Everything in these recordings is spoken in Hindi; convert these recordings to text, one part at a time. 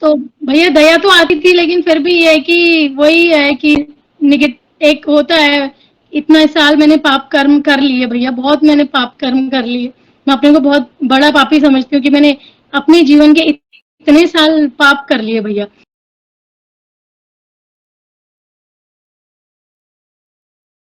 तो भैया दया तो आती थी, लेकिन फिर भी ये है कि वही है कि एक होता है, इतना साल मैंने पाप कर्म कर लिए भैया, बहुत मैंने पाप कर्म कर लिए। मैं अपने को बहुत बड़ा पापी समझती हूँ कि मैंने अपने जीवन के इतने साल पाप कर लिए भैया।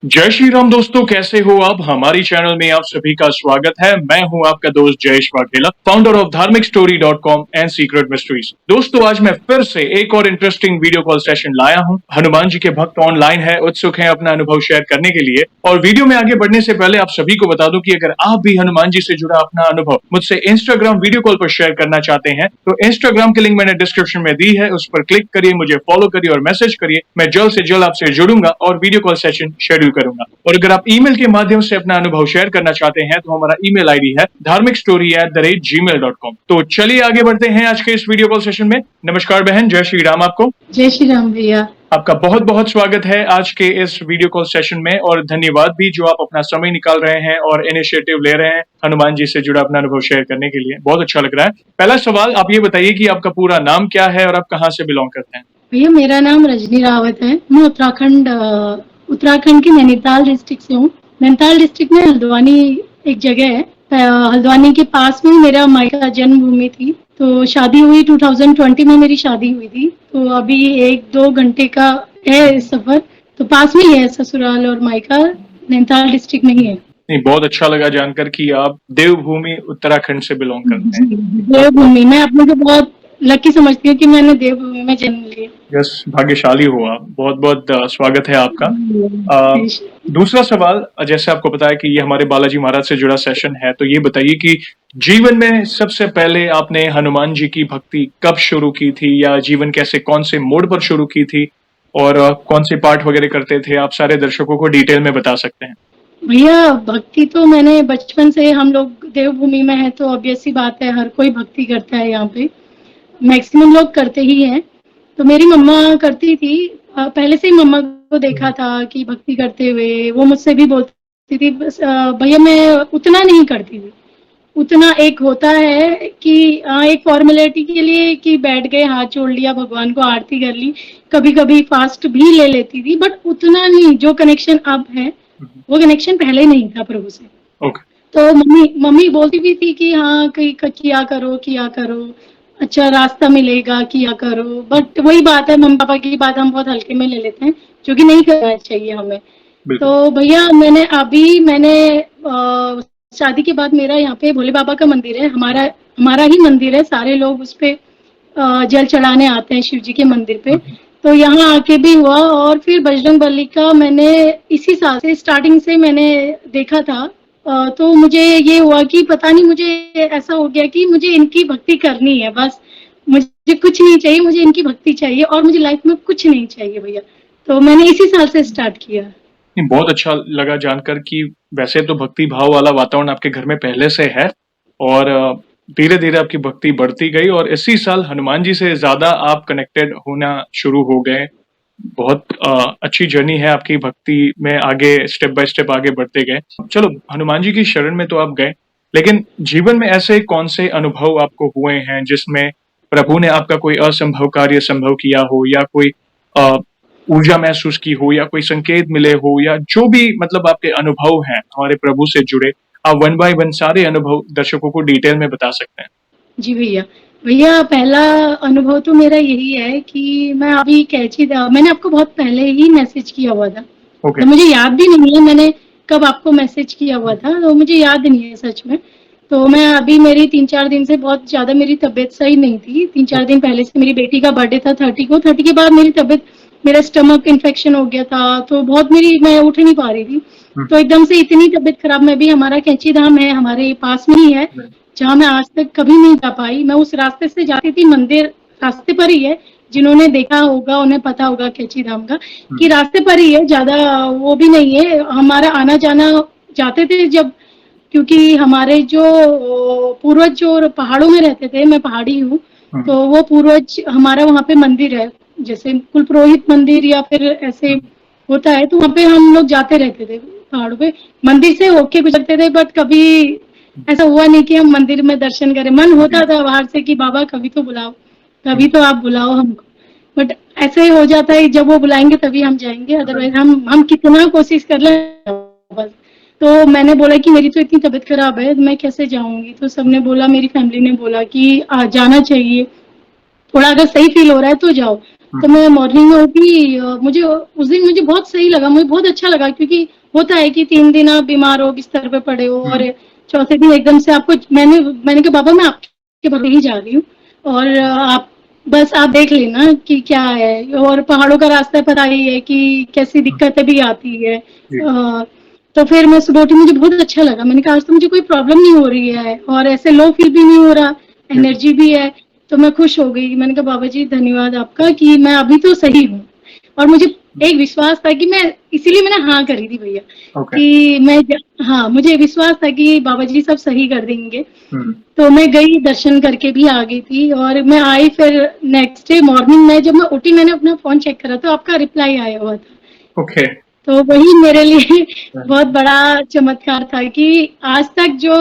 जय श्री राम दोस्तों, कैसे हो आप? हमारी चैनल में आप सभी का स्वागत है। मैं हूं आपका दोस्त जयेश वाघेला, फाउंडर ऑफ धार्मिकस्टोरी.com एंड सीक्रेट मिस्ट्रीज। दोस्तों, आज मैं फिर से एक और इंटरेस्टिंग वीडियो कॉल सेशन लाया हूं। हनुमान जी के भक्त ऑनलाइन है, उत्सुक हैं अपना अनुभव शेयर करने के लिए। और वीडियो में आगे बढ़ने से पहले आप सभी को बता दूं कि अगर आप भी हनुमान जी से जुड़ा अपना अनुभव मुझसे इंस्टाग्राम वीडियो कॉल पर शेयर करना चाहते हैं तो इंस्टाग्राम की लिंक मैंने डिस्क्रिप्शन में दी है, उस पर क्लिक करिए, मुझे फॉलो करिए और मैसेज करिए। मैं जल्द से जल्द आपसे जुड़ूंगा और वीडियो कॉल सेशन शेड्यूल करूंगा। और अगर आप ईमेल के माध्यम से अपना अनुभव शेयर करना चाहते हैं तो हमारा ईमेल आईडी है dharmikstory@gmail.com। तो चलिए आगे बढ़ते हैं आज के इस वीडियो कॉल सेशन में। नमस्कार बहन, जय श्री राम आपको। जय श्री राम भैया। आपका बहुत बहुत स्वागत है आज के इस वीडियो कॉल सेशन में, और धन्यवाद भी जो आप अपना समय निकाल रहे हैं और इनिशिएटिव ले रहे हैं हनुमान जी से जुड़ा अपना अनुभव शेयर करने के लिए। बहुत अच्छा लग रहा है। पहला सवाल, आप ये बताइए कि आपका पूरा नाम क्या है और आप कहाँ से बिलोंग करते हैं? भैया मेरा नाम रजनी रावत है। मैं उत्तराखंड की नैनीताल डिस्ट्रिक्ट से हूँ। नैनीताल डिस्ट्रिक्ट में हल्द्वानी एक जगह है, हल्द्वानी के पास में मेरा मायका जन्मभूमि थी। तो शादी हुई 2020 में, मेरी शादी हुई थी। तो अभी 1-2 घंटे का है सफर, तो पास में ही है ससुराल और मायका, नैनीताल डिस्ट्रिक्ट में ही है। नहीं, बहुत अच्छा लगा जानकर कि आप देवभूमि उत्तराखंड से बिलोंग करते हैं। देवभूमि, मैं अपने को बहुत लकी समझती हूँ कि मैंने देवभूमि में जन्म लिया। यस, भाग्यशाली हो आप। बहुत बहुत स्वागत है आपका। दूसरा सवाल, जैसे आपको पता है कि ये हमारे बालाजी महाराज से जुड़ा सेशन है, तो ये बताइए कि जीवन में सबसे पहले आपने हनुमान जी की भक्ति कब शुरू की थी, या जीवन कैसे कौन से मोड़ पर शुरू की थी, और कौन से पाठ वगैरह करते थे? आप सारे दर्शकों को डिटेल में बता सकते हैं। भैया भक्ति तो मैंने बचपन से, हम लोग देवभूमि में है तो ऑब्वियस सी बात है, हर कोई भक्ति करता है, यहाँ पे मैक्सिमम लोग करते ही हैं। तो मेरी मम्मा करती थी, पहले से ही मम्मा को देखा था कि भक्ति करते हुए। वो मुझसे भी बोलती थी, भैया मैं उतना नहीं करती थी। उतना एक होता है कि एक फॉर्मेलिटी के लिए कि बैठ गए, हाथ जोड़ लिया, भगवान को आरती कर ली, कभी कभी फास्ट भी ले लेती थी, बट उतना नहीं। जो कनेक्शन अब है वो कनेक्शन पहले नहीं था प्रभु से। तो मम्मी बोलती भी थी कि हाँ कहीं किया करो, अच्छा रास्ता मिलेगा, किया करो। बट वही बात है, मम्मी पापा की बात हम बहुत हल्के में ले लेते हैं, जो कि नहीं करना चाहिए हमें। तो भैया मैंने शादी के बाद, मेरा यहाँ पे भोले बाबा का मंदिर है, हमारा ही मंदिर है, सारे लोग उस पे जल चढ़ाने आते हैं शिव जी के मंदिर पे। तो यहाँ आके भी हुआ, और फिर बजरंग बली का मैंने इसी साल से स्टार्टिंग से मैंने देखा था। तो मुझे ये हुआ कि पता नहीं, मुझे ऐसा हो गया कि मुझे इनकी भक्ति करनी है, बस मुझे कुछ नहीं चाहिए, मुझे इनकी भक्ति चाहिए, और मुझे लाइफ में कुछ नहीं चाहिए भैया। तो मैंने इसी साल से स्टार्ट किया। बहुत अच्छा लगा जानकर कि वैसे तो भक्ति भाव वाला वातावरण आपके घर में पहले से है, और धीरे धीरे आपकी भक्ति बढ़ती गई, और इसी साल हनुमान जी से ज्यादा आप कनेक्टेड होना शुरू हो गए। बहुत अच्छी जर्नी है आपकी भक्ति में, आगे स्टेप बाय स्टेप आगे बढ़ते गए। चलो, हनुमान जी की शरण में तो आप गए, लेकिन जीवन में ऐसे कौन से अनुभव आपको हुए हैं जिसमें प्रभु ने आपका कोई असंभव कार्य संभव किया हो, या कोई ऊर्जा महसूस की हो, या कोई संकेत मिले हो, या जो भी मतलब आपके अनुभव हैं हमारे प्रभु से जुड़े, आप 1 बाय 1 सारे अनुभव दर्शकों को डिटेल में बता सकते हैं। जी भैया पहला अनुभव तो मेरा यही है कि मैं अभी कैची था, मैंने आपको बहुत पहले ही मैसेज किया हुआ था। तो मुझे याद भी नहीं है मैंने कब आपको मैसेज किया हुआ था, तो मुझे याद नहीं है सच में। तो मैं अभी, मेरी 3-4 दिन से बहुत ज्यादा मेरी तबीयत सही नहीं थी। 3-4 दिन पहले से मेरी बेटी का बर्थडे था 30 को। 30 के बाद मेरा स्टमक इन्फेक्शन हो गया था, तो बहुत मैं उठ नहीं पा रही थी। तो एकदम से इतनी तबीयत खराब। मैं भी, हमारा कैंची धाम है हमारे पास में ही है, जहाँ मैं आज तक कभी नहीं जा पाई। मैं उस रास्ते से जाती थी, मंदिर रास्ते पर ही है, जिन्होंने देखा होगा उन्हें पता होगा कैंची धाम का कि रास्ते पर ही है, ज्यादा वो भी नहीं है। हमारा आना जाना जाते थे जब, क्योंकि हमारे जो पूर्वज जो पहाड़ों में रहते थे, मैं पहाड़ी हूँ, तो वो पूर्वज, हमारा वहाँ पे मंदिर है, जैसे कुल पुरोहित मंदिर या फिर ऐसे होता है, तो वहाँ पे हम लोग जाते रहते थे पहाड़ों पे, मंदिर से होके गुजरते थे। बट कभी ऐसा हुआ नहीं कि हम मंदिर में दर्शन करें। मन होता था बाहर से कि बाबा कभी तो बुलाओ, कभी तो आप बुलाओ हमको। बट ऐसे ही हो जाता है, जब वो बुलाएंगे तभी हम जाएंगे, अदरवाइज हम कितना कोशिश कर ले बस। तो मैंने बोला कि मेरी तो इतनी तबीयत खराब है, मैं कैसे जाऊंगी? तो सबने बोला, मेरी फैमिली ने बोला कि जाना चाहिए, थोड़ा अगर सही फील हो रहा है तो जाओ। तो मैं मॉर्निंग में उठी, मुझे उस दिन मुझे बहुत सही लगा, मुझे बहुत अच्छा लगा, क्योंकि होता है कि 3 दिन आप बीमार हो, बिस्तर पे पड़े हो, और चौथे दिन एकदम से आपको, मैंने कहा बाबा मैं आपके बगल ही जा रही हूँ, और आप बस आप देख लेना कि क्या है, और पहाड़ों का रास्ता पता ही है कि कैसी दिक्कतें भी आती है। तो फिर मैं सुबह उठी, मुझे बहुत अच्छा लगा, मैंने कहा आज तो मुझे कोई प्रॉब्लम नहीं हो रही है, और ऐसे लो फील भी नहीं हो रहा, एनर्जी भी है। तो मैं खुश हो गई, मैंने कहा बाबा जी धन्यवाद आपका कि मैं अभी तो सही हूँ। और मुझे एक विश्वास था कि मैं, इसीलिए मैंने हाँ करी थी भैया, कि हाँ, मुझे विश्वास था कि बाबा जी सब सही कर देंगे। तो मैं गई, दर्शन करके भी आ गई थी, और मैं आई फिर नेक्स्ट डे मॉर्निंग में जब मैं उठी, मैंने अपना फोन चेक करा तो आपका रिप्लाई आया हुआ था। ओके। तो वही मेरे लिए बहुत बड़ा चमत्कार था कि आज तक जो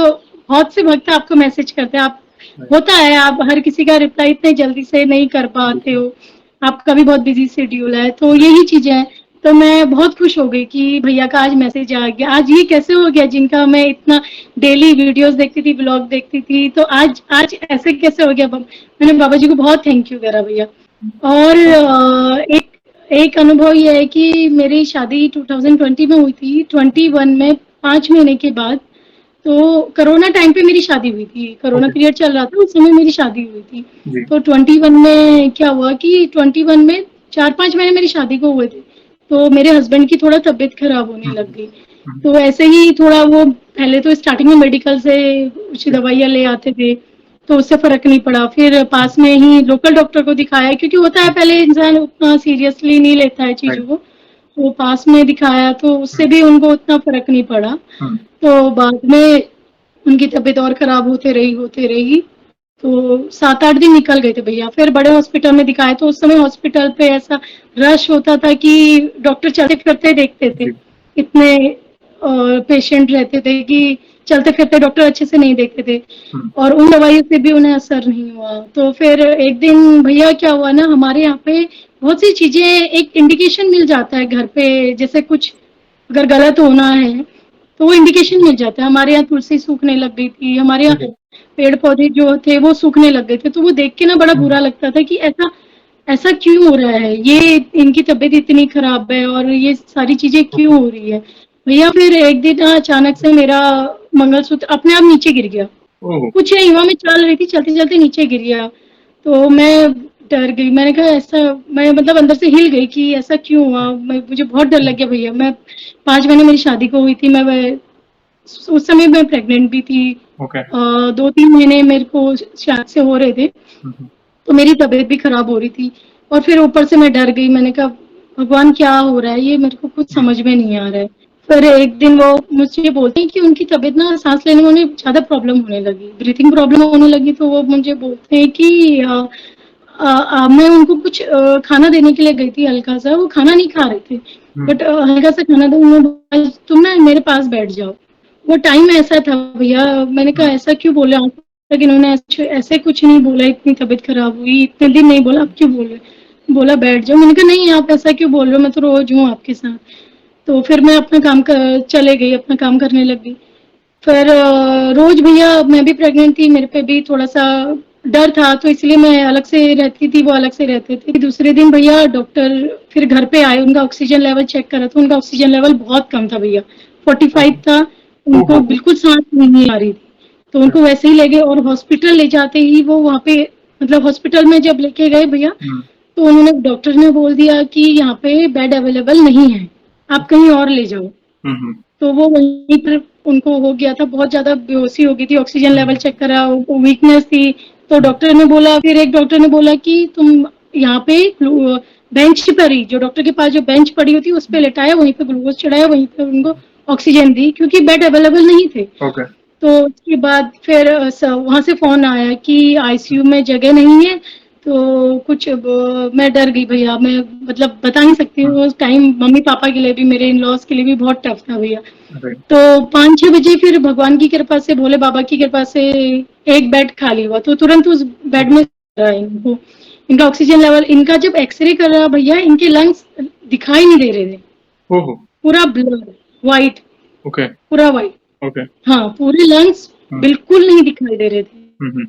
बहुत से भक्त आपको मैसेज करते हैं, आप होता है आप हर किसी का रिप्लाई इतने जल्दी से नहीं कर पाते हो, आपका भी बहुत बिजी शेड्यूल है, तो यही चीजें हैं। तो मैं बहुत खुश हो गई कि भैया का आज मैसेज आ गया। आज ये कैसे हो गया, जिनका मैं इतना डेली वीडियोस देखती थी, ब्लॉग देखती थी, तो आज आज ऐसे कैसे हो गया? मैंने बाबा जी को बहुत थैंक यू करा भैया। और एक अनुभव ये है कि मेरी शादी 2020 में हुई थी, 21 में 5 महीने के बाद। तो कोरोना टाइम पे मेरी शादी हुई थी, कोरोना पीरियड चल रहा था, उस समय मेरी शादी हुई थी। तो 21 में क्या हुआ कि 21 में 4-5 महीने मेरी शादी को हुए थे, तो मेरे हस्बैंड की थोड़ा तबीयत खराब होने लग गई। तो ऐसे ही थोड़ा वो, पहले तो स्टार्टिंग में मेडिकल से कुछ दवाइयाँ ले आते थे, तो उससे फर्क नहीं पड़ा। फिर पास में ही लोकल डॉक्टर को दिखाया, क्योंकि होता है पहले इंसान उतना सीरियसली नहीं लेता है चीजों को। वो पास में दिखाया तो उससे भी उनको उतना फर्क नहीं पड़ा। तो बाद में उनकी तबीयत और खराब होते रही। तो 7-8 दिन निकल गए थे भैया। फिर बड़े हॉस्पिटल में दिखाया, तो उस समय हॉस्पिटल पे ऐसा रश होता था कि डॉक्टर चलते फिरते देखते थे, इतने पेशेंट रहते थे कि चलते फिरते डॉक्टर अच्छे से नहीं देखते थे, और उन दवाइयों से भी उन्हें असर नहीं हुआ। तो फिर एक दिन भैया क्या हुआ ना, हमारे यहाँ पे बहुत सी चीजें, एक इंडिकेशन मिल जाता है घर पे, जैसे कुछ अगर गलत होना है तो वो इंडिकेशन मिल जाता है। हमारे यहाँ तुलसी सूखने लग गई थी, हमारे यहाँ पेड़ पौधे जो थे वो सूखने लग गए थे, तो वो देख के ना बड़ा बुरा लगता था कि ऐसा ऐसा क्यों हो रहा है, ये इनकी तबीयत इतनी खराब है और ये सारी चीजें क्यों हो रही है भैया। फिर एक दिन अचानक से मेरा मंगलसूत्र अपने आप नीचे गिर गया, कुछ नहीं हुआ, मैं चल रही थी, चलते चलते नीचे गिर गया। तो मैं डर गई, मैंने कहा ऐसा, मैं मतलब अंदर से हिल गई कि ऐसा क्यों हुआ। मुझे बहुत डर लग गया भैया। मैं 5 महीने मेरी शादी को हुई थी, मैं उस समय मैं प्रेग्नेंट भी थी। 2-3 महीने मेरे को शायद से हो रहे थे, तो मेरी तबीयत भी खराब हो रही थी, और फिर ऊपर से मैं डर गई। मैंने कहा भगवान क्या हो रहा है, ये मेरे को कुछ समझ में नहीं आ रहा है। फिर एक दिन वो मुझे बोलते हैं कि उनकी तबीयत ना, सांस लेने में उन्हें ज्यादा प्रॉब्लम होने लगी, ब्रीथिंग प्रॉब्लम होने लगी। तो वो मुझे बोलते हैं कि मैं उनको कुछ खाना देने के लिए गई थी, हल्का सा, वो खाना नहीं खा रहे थे, बट हल्का सा खाना दो, तुम ना मेरे पास बैठ जाओ। वो टाइम ऐसा था भैया, मैंने कहा ऐसा क्यों बोला, आज तक इन्होंने ऐसे कुछ नहीं बोला, इतनी तबीयत खराब हुई इतने दिन नहीं बोला, अब क्यों बोल रहे? बोला बैठ जाओ। मैंने कहा नहीं आप ऐसा क्यों बोल रहे हो, मैं तो रोज हूँ आपके साथ। तो फिर मैं अपना काम चले गई, अपना काम करने लग गई। फिर रोज भैया, मैं भी प्रेग्नेंट थी, मेरे पे भी थोड़ा सा डर था, तो इसलिए मैं अलग से रहती थी, वो अलग से रहते थे। दूसरे दिन भैया डॉक्टर फिर घर पे आए, उनका ऑक्सीजन लेवल चेक करा, तो उनका ऑक्सीजन लेवल बहुत कम था भैया, 45 था, उनको बिल्कुल सांस नहीं आ रही थी। तो उनको वैसे ही ले गए, और हॉस्पिटल ले जाते ही वो वहाँ पे, मतलब हॉस्पिटल में जब लेके गए भैया, तो उन्होंने, डॉक्टर ने बोल दिया कि यहाँ पे बेड अवेलेबल नहीं है, आप कहीं और ले जाओ। तो वो वहीं पर उनको हो गया था, बहुत ज्यादा बेहोशी हो गई थी, ऑक्सीजन लेवल चेक करा, वीकनेस थी। तो डॉक्टर ने बोला, फिर एक डॉक्टर ने बोला कि तुम यहाँ पे बेंच पर ही, जो डॉक्टर के पास जो बेंच पड़ी होती है उस पे लेटाया, वहीं पे ग्लूकोज चढ़ाया, वहीं पे उनको ऑक्सीजन दी, क्योंकि बेड अवेलेबल नहीं थे। तो उसके बाद फिर वहां से फोन आया कि आईसीयू में जगह नहीं है। तो कुछ मैं डर गई भैया, मैं मतलब बता नहीं सकती हूँ, उस टाइम मम्मी पापा के लिए भी, मेरे इन लॉज के लिए भी बहुत टफ था भैया। तो 5-6 बजे फिर भगवान की कृपा से, भोले बाबा की कृपा से एक बेड खाली हुआ, तो तुरंत उस बेड में इनको इनका ऑक्सीजन लेवल, इनका जब एक्सरे कर रहा भैया, इनके लंग्स दिखाई नहीं दे रहे थे, ओहो, पूरा ब्लर व्हाइट, ओके, पूरा व्हाइट, ओके, हाँ पूरे लंग्स बिल्कुल नहीं दिखाई दे रहे थे। हम्म,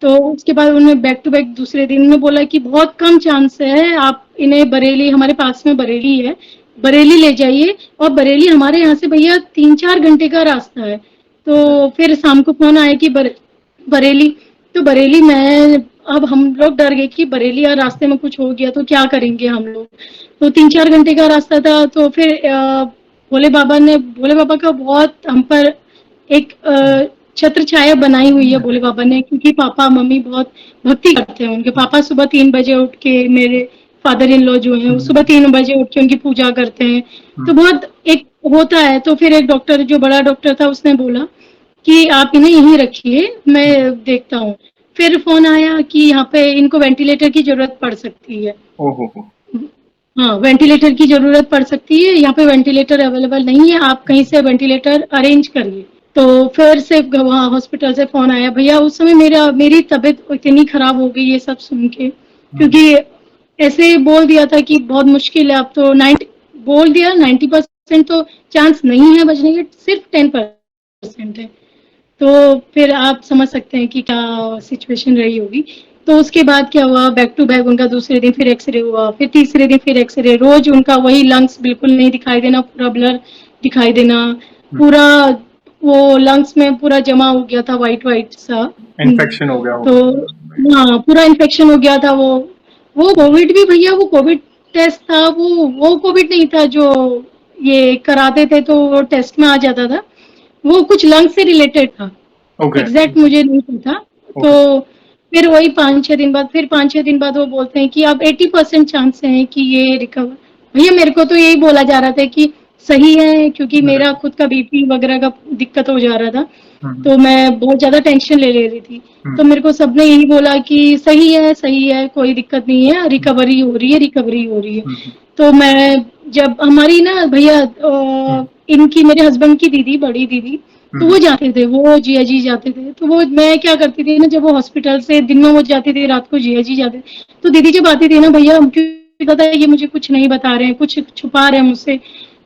तो उसके बाद उन्होंने बैक टू बैक दूसरे दिन उन्होंने बोला कि बहुत कम चांस है, आप इन्हें बरेली, हमारे पास में बरेली है, बरेली ले जाइए, और बरेली हमारे यहाँ से भैया 3-4 घंटे का रास्ता है। तो फिर शाम को फोन आया कि बरेली, तो बरेली में अब हम लोग डर गए कि बरेली यार रास्ते में कुछ हो गया तो क्या करेंगे हम लोग। तो 3-4 घंटे का रास्ता था। तो फिर भोले बाबा का बहुत हम पर एक छत्र छाया बनाई हुई है भोले बाबा ने, क्योंकि पापा मम्मी बहुत भक्ति करते हैं। उनके पापा सुबह 3 बजे उठ के, मेरे फादर इन लॉ जो हैं वो सुबह 3 बजे उठ के उनकी पूजा करते हैं। तो बहुत एक होता है। तो फिर एक डॉक्टर, जो बड़ा डॉक्टर था, उसने बोला कि आप इन्हें यहीं रखिए, मैं देखता हूँ। फिर फोन आया कि यहाँ पे इनको वेंटिलेटर की जरूरत पड़ सकती है। ओहो, हाँ, वेंटिलेटर की जरूरत पड़ सकती है, यहाँ पे वेंटिलेटर अवेलेबल नहीं है, आप कहीं से वेंटिलेटर अरेंज करिए। तो फिर से वहाँ हॉस्पिटल से फोन आया भैया। उस समय मेरी तबीयत इतनी खराब हो गई ये सब सुन के, क्योंकि ऐसे बोल दिया था कि बहुत मुश्किल है, अब तो 90% तो चांस नहीं है बचने के, सिर्फ 10% है। तो फिर आप समझ सकते हैं कि क्या सिचुएशन रही होगी। तो उसके बाद क्या हुआ, बैक टू बैक उनका दूसरे दिन फिर एक्सरे हुआ, फिर तीसरे दिन फिर एक्सरे, रोज उनका वही लंग्स बिल्कुल नहीं दिखाई देना, पूरा ब्लर दिखाई देना, पूरा वो लंग्स में पूरा जमा हो गया था व्हाइट व्हाइट सा, इन्फेक्शन हो गया तो हाँ पूरा इन्फेक्शन हो गया था। वो कोविड भी भैया, वो कोविड टेस्ट था, वो कोविड नहीं था जो ये कराते थे तो वो टेस्ट में आ जाता था, वो कुछ लंग से रिलेटेड था। एग्जैक्ट मुझे नहीं पता। तो फिर वही 5-6 दिन बाद, फिर 5-6 दिन बाद वो बोलते हैं कि अब 80% चांस है कि ये रिकवर। भैया मेरे को तो यही बोला जा रहा था कि सही है, क्योंकि मेरा खुद का बीपी वगैरह का दिक्कत हो जा रहा था, तो मैं बहुत ज्यादा टेंशन ले रही थी। तो मेरे को सबने यही बोला कि सही है, कोई दिक्कत नहीं है, रिकवरी हो रही है। तो मैं जब हमारी ना भैया इनकी, मेरे हस्बैंड की दीदी, बड़ी दीदी, तो वो जाते थे, वो जिया जी जाते थे। तो वो मैं क्या करती थी ना, जब वो हॉस्पिटल से दिन में वो जाती थी, रात को जिया जी जाते, तो दीदी जब आती थी ना भैया, क्योंकि पता है ये मुझे कुछ नहीं बता रहे हैं, कुछ छुपा रहे हैं मुझसे,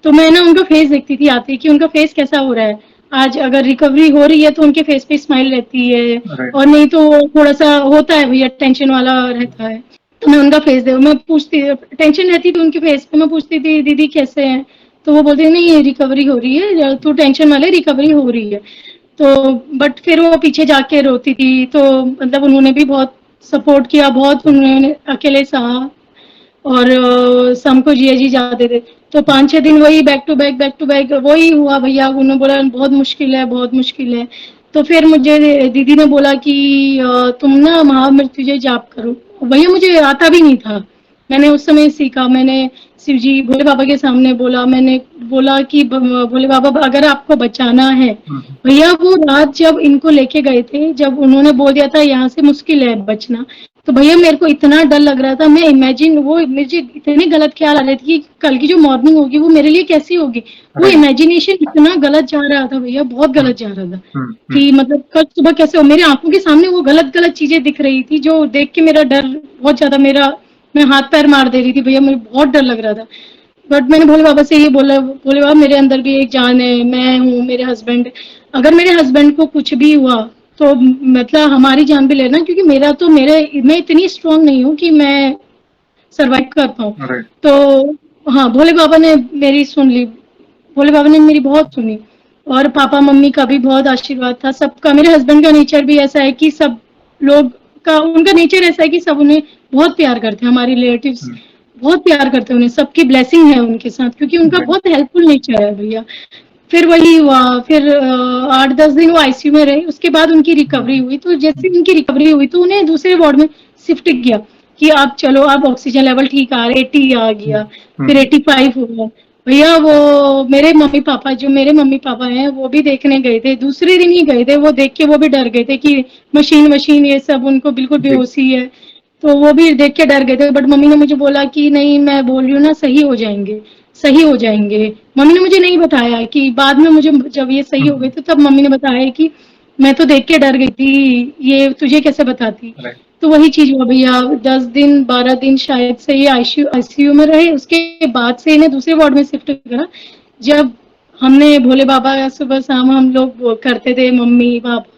तो मैं ना उनका फेस देखती थी आते कि उनका फेस कैसा हो रहा है। आज अगर रिकवरी हो रही है तो उनके फेस पे स्माइल रहती है, और नहीं तो थोड़ा सा होता है भैया, टेंशन वाला रहता है। तो मैं उनका फेस मैं पूछती, टेंशन रहती थी उनके फेस पे, मैं पूछती थी दीदी कैसे हैं, तो वो बोलते नहीं रिकवरी हो रही है, तू टेंशन वाले, रिकवरी हो रही है। तो बट फिर वो पीछे जाके रोती थी। तो मतलब उन्होंने भी बहुत सपोर्ट किया, बहुत उन्होंने अकेले सहा, और शाम को जिया जी जाते थे। तो 5-6 दिन वही बैक टू बैक वही हुआ भैया। उन्होंने बोला बहुत मुश्किल है। तो फिर मुझे दीदी ने बोला कि तुम ना महामृत्युंजय जाप करो। भैया मुझे आता भी नहीं था, मैंने उस समय सीखा, मैंने शिव जी भोले बाबा के सामने बोला, मैंने बोला कि भोले बाबा अगर आपको बचाना है। भैया वो रात जब इनको लेके गए थे, जब उन्होंने बोल दिया था यहाँ से मुश्किल है बचना, तो भैया मेरे को इतना डर लग रहा था, मैं इमेजिन, वो मुझे इतने गलत ख्याल आ रहे थे कि कल की जो मॉर्निंग होगी वो मेरे लिए कैसी होगी। वो इमेजिनेशन इतना गलत जा रहा था भैया, बहुत गलत जा रहा था कि मतलब कल सुबह कैसे हो। मेरी आंखों के सामने वो गलत चीजें दिख रही थी, जो देख के मेरा डर बहुत ज्यादा, मैं हाथ पैर मार दे रही थी भैया, मुझे बहुत डर लग रहा था। बट मैंने भोले बाबा से ये बोला, भोले बाबा मेरे अंदर भी एक जान है, मैं हूँ, मेरे हस्बैंड, अगर मेरे हस्बैंड को कुछ भी हुआ तो मतलब हमारी जान भी लेना, क्योंकि मैं इतनी स्ट्रांग नहीं हूँ कि मैं सरवाइव कर पाऊँ। तो हाँ, भोले बाबा ने मेरी सुन ली, भोले बाबा ने मेरी बहुत सुनी, और पापा मम्मी का भी बहुत आशीर्वाद था, सबका। मेरे हस्बैंड का नेचर भी ऐसा है कि सब लोग का, उनका नेचर ऐसा है कि सब उन्हें बहुत प्यार करते हैं, हमारे रिलेटिव्स बहुत प्यार करते हैं उन्हें, सबकी ब्लेसिंग है उनके साथ, क्योंकि उनका बहुत हेल्पफुल नेचर है भैया। फिर वही हुआ, फिर 8-10 दिन वो आईसीयू में रहे, उसके बाद उनकी रिकवरी हुई। तो जैसे उनकी रिकवरी हुई तो उन्हें दूसरे वार्ड में शिफ्ट किया कि आप चलो, आप ऑक्सीजन लेवल ठीक आ रहा है, 80 आ गया, फिर 85 हो गया। भैया वो मेरे मम्मी पापा हैं, वो भी देखने गए थे, दूसरे दिन ही गए थे, वो देख के वो भी डर गए थे कि मशीन ये सब, उनको बिल्कुल बेहोशी है, तो वो भी देख के डर गए थे। बट मम्मी ने मुझे बोला कि नहीं, मैं बोल रही हूँ ना, सही हो जाएंगे। मम्मी ने मुझे नहीं बताया कि बाद में मुझे, जब ये सही हो गए थे, तब मम्मी ने बताया कि मैं तो देख के डर गई थी, ये तुझे कैसे बताती। तो वही चीज हुआ भैया, 10 दिन 12 दिन शायद से ये आईसीयू में रहे। उसके बाद से इन्हें दूसरे वार्ड में शिफ्ट करा। जब हमने भोले बाबा सुबह शाम हम लोग वो करते थे, मम्मी पापा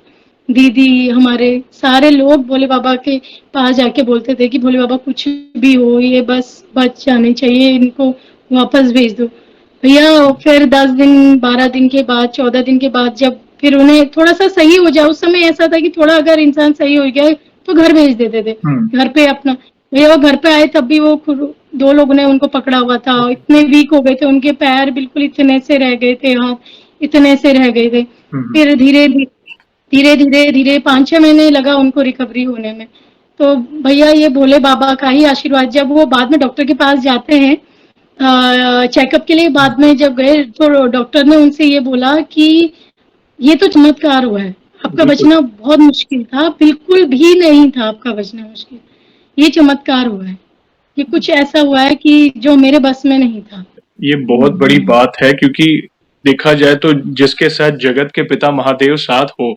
दीदी हमारे सारे लोग भोले बाबा के पास जाके बोलते थे कि भोले बाबा कुछ भी हो, ये बस बच जाने चाहिए, इनको वापस भेज दो भैया। फिर 10 दिन 12 दिन के बाद 14 दिन के बाद जब फिर उन्हें थोड़ा सा सही हो जाए, उस समय ऐसा था कि थोड़ा अगर इंसान सही हो गया तो घर भेज देते थे, घर पे अपना। भैया वो घर पे आए तब भी वो 2 लोगों ने उनको पकड़ा हुआ था, इतने वीक हो गए थे, उनके पैर बिल्कुल इतने से रह गए थे, हाथ इतने से रह गए थे। फिर धीरे धीरे धीरे धीरे 5-6 महीने लगा उनको रिकवरी होने में। तो भैया ये भोले बाबा का ही आशीर्वाद, जब वो बाद में डॉक्टर के पास जाते हैं चेकअप के लिए, बाद में जब गए तो डॉक्टर ने उनसे ये बोला कि ये तो चमत्कार हुआ है, आपका बचना बहुत मुश्किल था, बिल्कुल भी नहीं था आपका बचना मुश्किल, ये चमत्कार हुआ है, ये कुछ ऐसा हुआ है कि जो मेरे बस में नहीं था। ये बहुत बड़ी बात है, क्योंकि देखा जाए तो जिसके साथ जगत के पिता महादेव साथ हो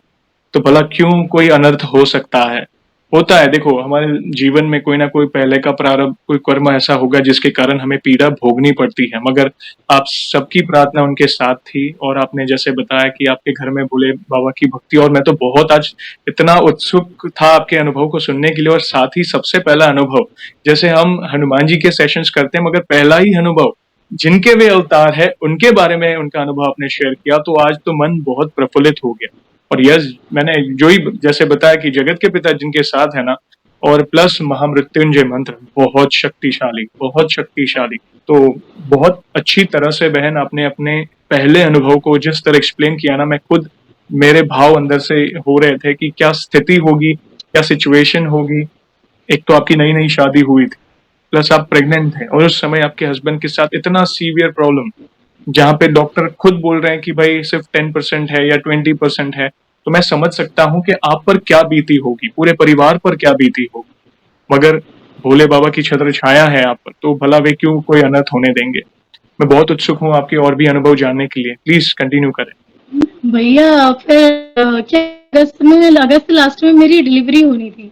तो भला क्यों कोई अनर्थ हो सकता है। होता है, देखो हमारे जीवन में कोई ना कोई पहले का प्रारब्ध, कोई कर्म ऐसा होगा जिसके कारण हमें पीड़ा भोगनी पड़ती है, मगर आप सबकी प्रार्थना उनके साथ थी। और आपने जैसे बताया कि आपके घर में भोले बाबा की भक्ति, और मैं तो बहुत आज इतना उत्सुक था आपके अनुभव को सुनने के लिए। और साथ ही सबसे पहला अनुभव, जैसे हम हनुमान जी के सेशंस करते हैं, मगर पहला ही अनुभव जिनके वे अवतार है उनके बारे में उनका अनुभव आपने शेयर किया, तो आज तो मन बहुत प्रफुल्लित हो गया। और यस, मैंने जो ही जैसे बताया कि जगत के पिता जिनके साथ है ना, और प्लस महामृत्युंजय मंत्र बहुत शक्तिशाली, बहुत शक्तिशाली। तो बहुत अच्छी तरह से बहन आपने अपने पहले अनुभव को जिस तरह एक्सप्लेन किया ना, मैं खुद, मेरे भाव अंदर से हो रहे थे कि क्या स्थिति होगी, क्या सिचुएशन होगी। एक तो आपकी नई नई शादी हुई थी, प्लस आप प्रेग्नेंट थे, और उस समय आपके हस्बैंड के साथ इतना सीवियर प्रॉब्लम, जहाँ पे डॉक्टर खुद बोल रहे हैं कि भाई सिर्फ 10% है या 20% है। तो मैं समझ सकता हूँ कि आप पर क्या बीती होगी, पूरे परिवार पर क्या बीती होगी, मगर भोले बाबा की छत्र छाया है आप पर, तो भला वे क्यों कोई अनर्थ होने देंगे। मैं बहुत उत्सुक हूँ आपके और भी अनुभव जानने के लिए, प्लीज कंटिन्यू करें। भैया फिर क्या, अगस्त लास्ट में मेरी डिलीवरी होनी थी,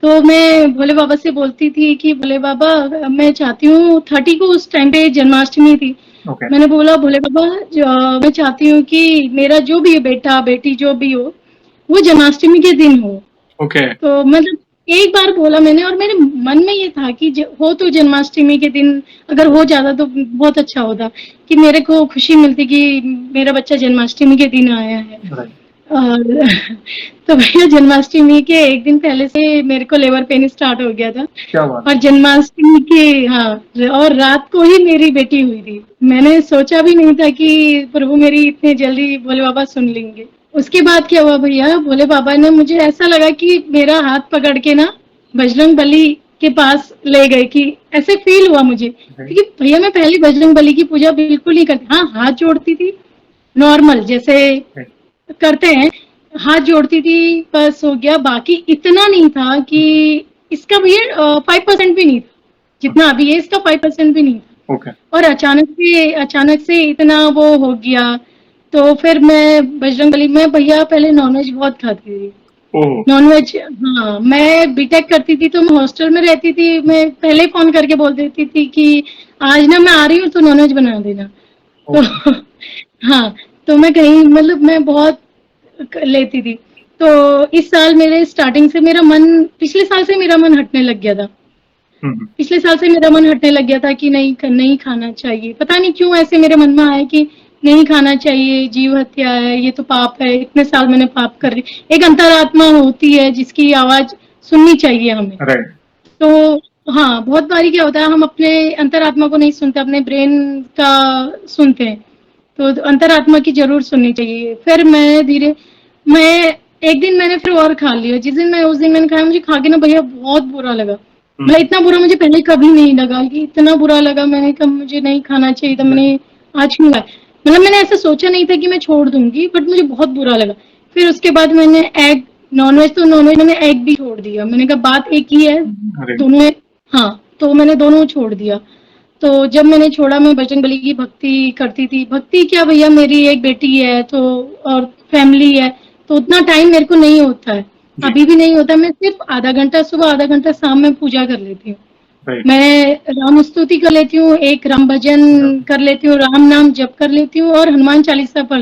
तो मैं भोले बाबा से बोलती थी कि भोले बाबा मैं चाहती हूँ 30 को, उस टाइम पे जन्माष्टमी थी। मैंने बोला भोले बाबा मैं चाहती हूँ कि मेरा जो भी बेटा बेटी जो भी हो वो जन्माष्टमी के दिन हो। तो मतलब एक बार बोला मैंने, और मेरे मन में ये था कि हो तो जन्माष्टमी के दिन अगर हो जाता तो बहुत अच्छा होता, कि मेरे को खुशी मिलती कि मेरा बच्चा जन्माष्टमी के दिन आया है। और तो भैया जन्माष्टमी के एक दिन पहले से मेरे को लेबर पेन स्टार्ट हो गया था। क्या बात। और जन्माष्टमी के, हाँ, और रात को ही मेरी बेटी हुई थी। मैंने सोचा भी नहीं था कि प्रभु मेरी इतने जल्दी भोले बाबा सुन लेंगे। उसके बाद क्या हुआ भैया, भोले बाबा ने, मुझे ऐसा लगा कि मेरा हाथ पकड़ के ना बजरंग बली के पास ले गए, कि ऐसे फील हुआ मुझे, क्योंकि भैया मैं पहले बजरंग बली की पूजा बिल्कुल नहीं करती। हाँ, हाथ जोड़ती थी नॉर्मल जैसे करते हैं, हाथ जोड़ती थी, बस हो गया। बाकी इतना नहीं था कि इसका भैया 5% भी नहीं था जितना अभी है, इसका 5% भी नहीं था। और अचानक से इतना वो हो गया। तो फिर मैं बजरंगबली में भैया पहले नॉनवेज बहुत खाती थी, नॉनवेज। हाँ, मैं बीटेक करती थी तो मैं हॉस्टल में रहती थी, मैं पहले फोन करके बोल देती थी कि आज ना मैं आ रही हूँ तो नॉनवेज बना देना। तो हाँ, तो मैं कहीं, मतलब मैं बहुत लेती थी। तो इस साल मेरे स्टार्टिंग से मेरा मन, पिछले साल से मेरा मन हटने लग गया था। पिछले साल से मेरा मन हटने लग गया था कि नहीं खाना चाहिए। पता नहीं क्यों ऐसे मेरे मन में आया कि नहीं खाना चाहिए, जीव हत्या है, ये तो पाप है, इतने साल मैंने पाप कर रही। एक अंतरात्मा होती है जिसकी आवाज सुननी चाहिए हमें। तो हाँ, बहुत बारी क्या होता है, हम अपने अंतरात्मा को नहीं सुनते, अपने ब्रेन का सुनते हैं। तो अंतरात्मा की जरूर सुननी चाहिए। फिर मैं एक दिन मैंने फिर और खा लिया। उस दिन मैंने खाया, मुझे खा के ना भैया बहुत बुरा लगा। मतलब इतना बुरा मुझे पहले कभी नहीं लगा, कि इतना बुरा लगा। मैंने कहा मुझे नहीं खाना चाहिए था, मैंने आज क्यों खाया। मतलब मैंने ऐसा सोचा नहीं था कि मैं छोड़ दूंगी, बट मुझे बहुत बुरा लगा। फिर उसके बाद मैंने एग, नॉनवेज मैंने एग भी छोड़ दिया। मैंने कहा बात एक ही है दोनों। हाँ, तो मैंने दोनों छोड़ दिया। तो जब मैंने छोड़ा, मैं बजरंगबली की भक्ति करती थी। भक्ति क्या भैया, मेरी एक बेटी है तो, और फैमिली है, तो उतना टाइम मेरे को नहीं होता है। जी। अभी भी नहीं होता, मैं सिर्फ आधा घंटा सुबह आधा घंटा शाम में पूजा कर लेती हूँ। राइट। मैं राम स्तुति कर लेती हूँ, एक राम भजन कर लेती हूँ, राम नाम जप कर लेती हूँ और हनुमान चालीसा पढ़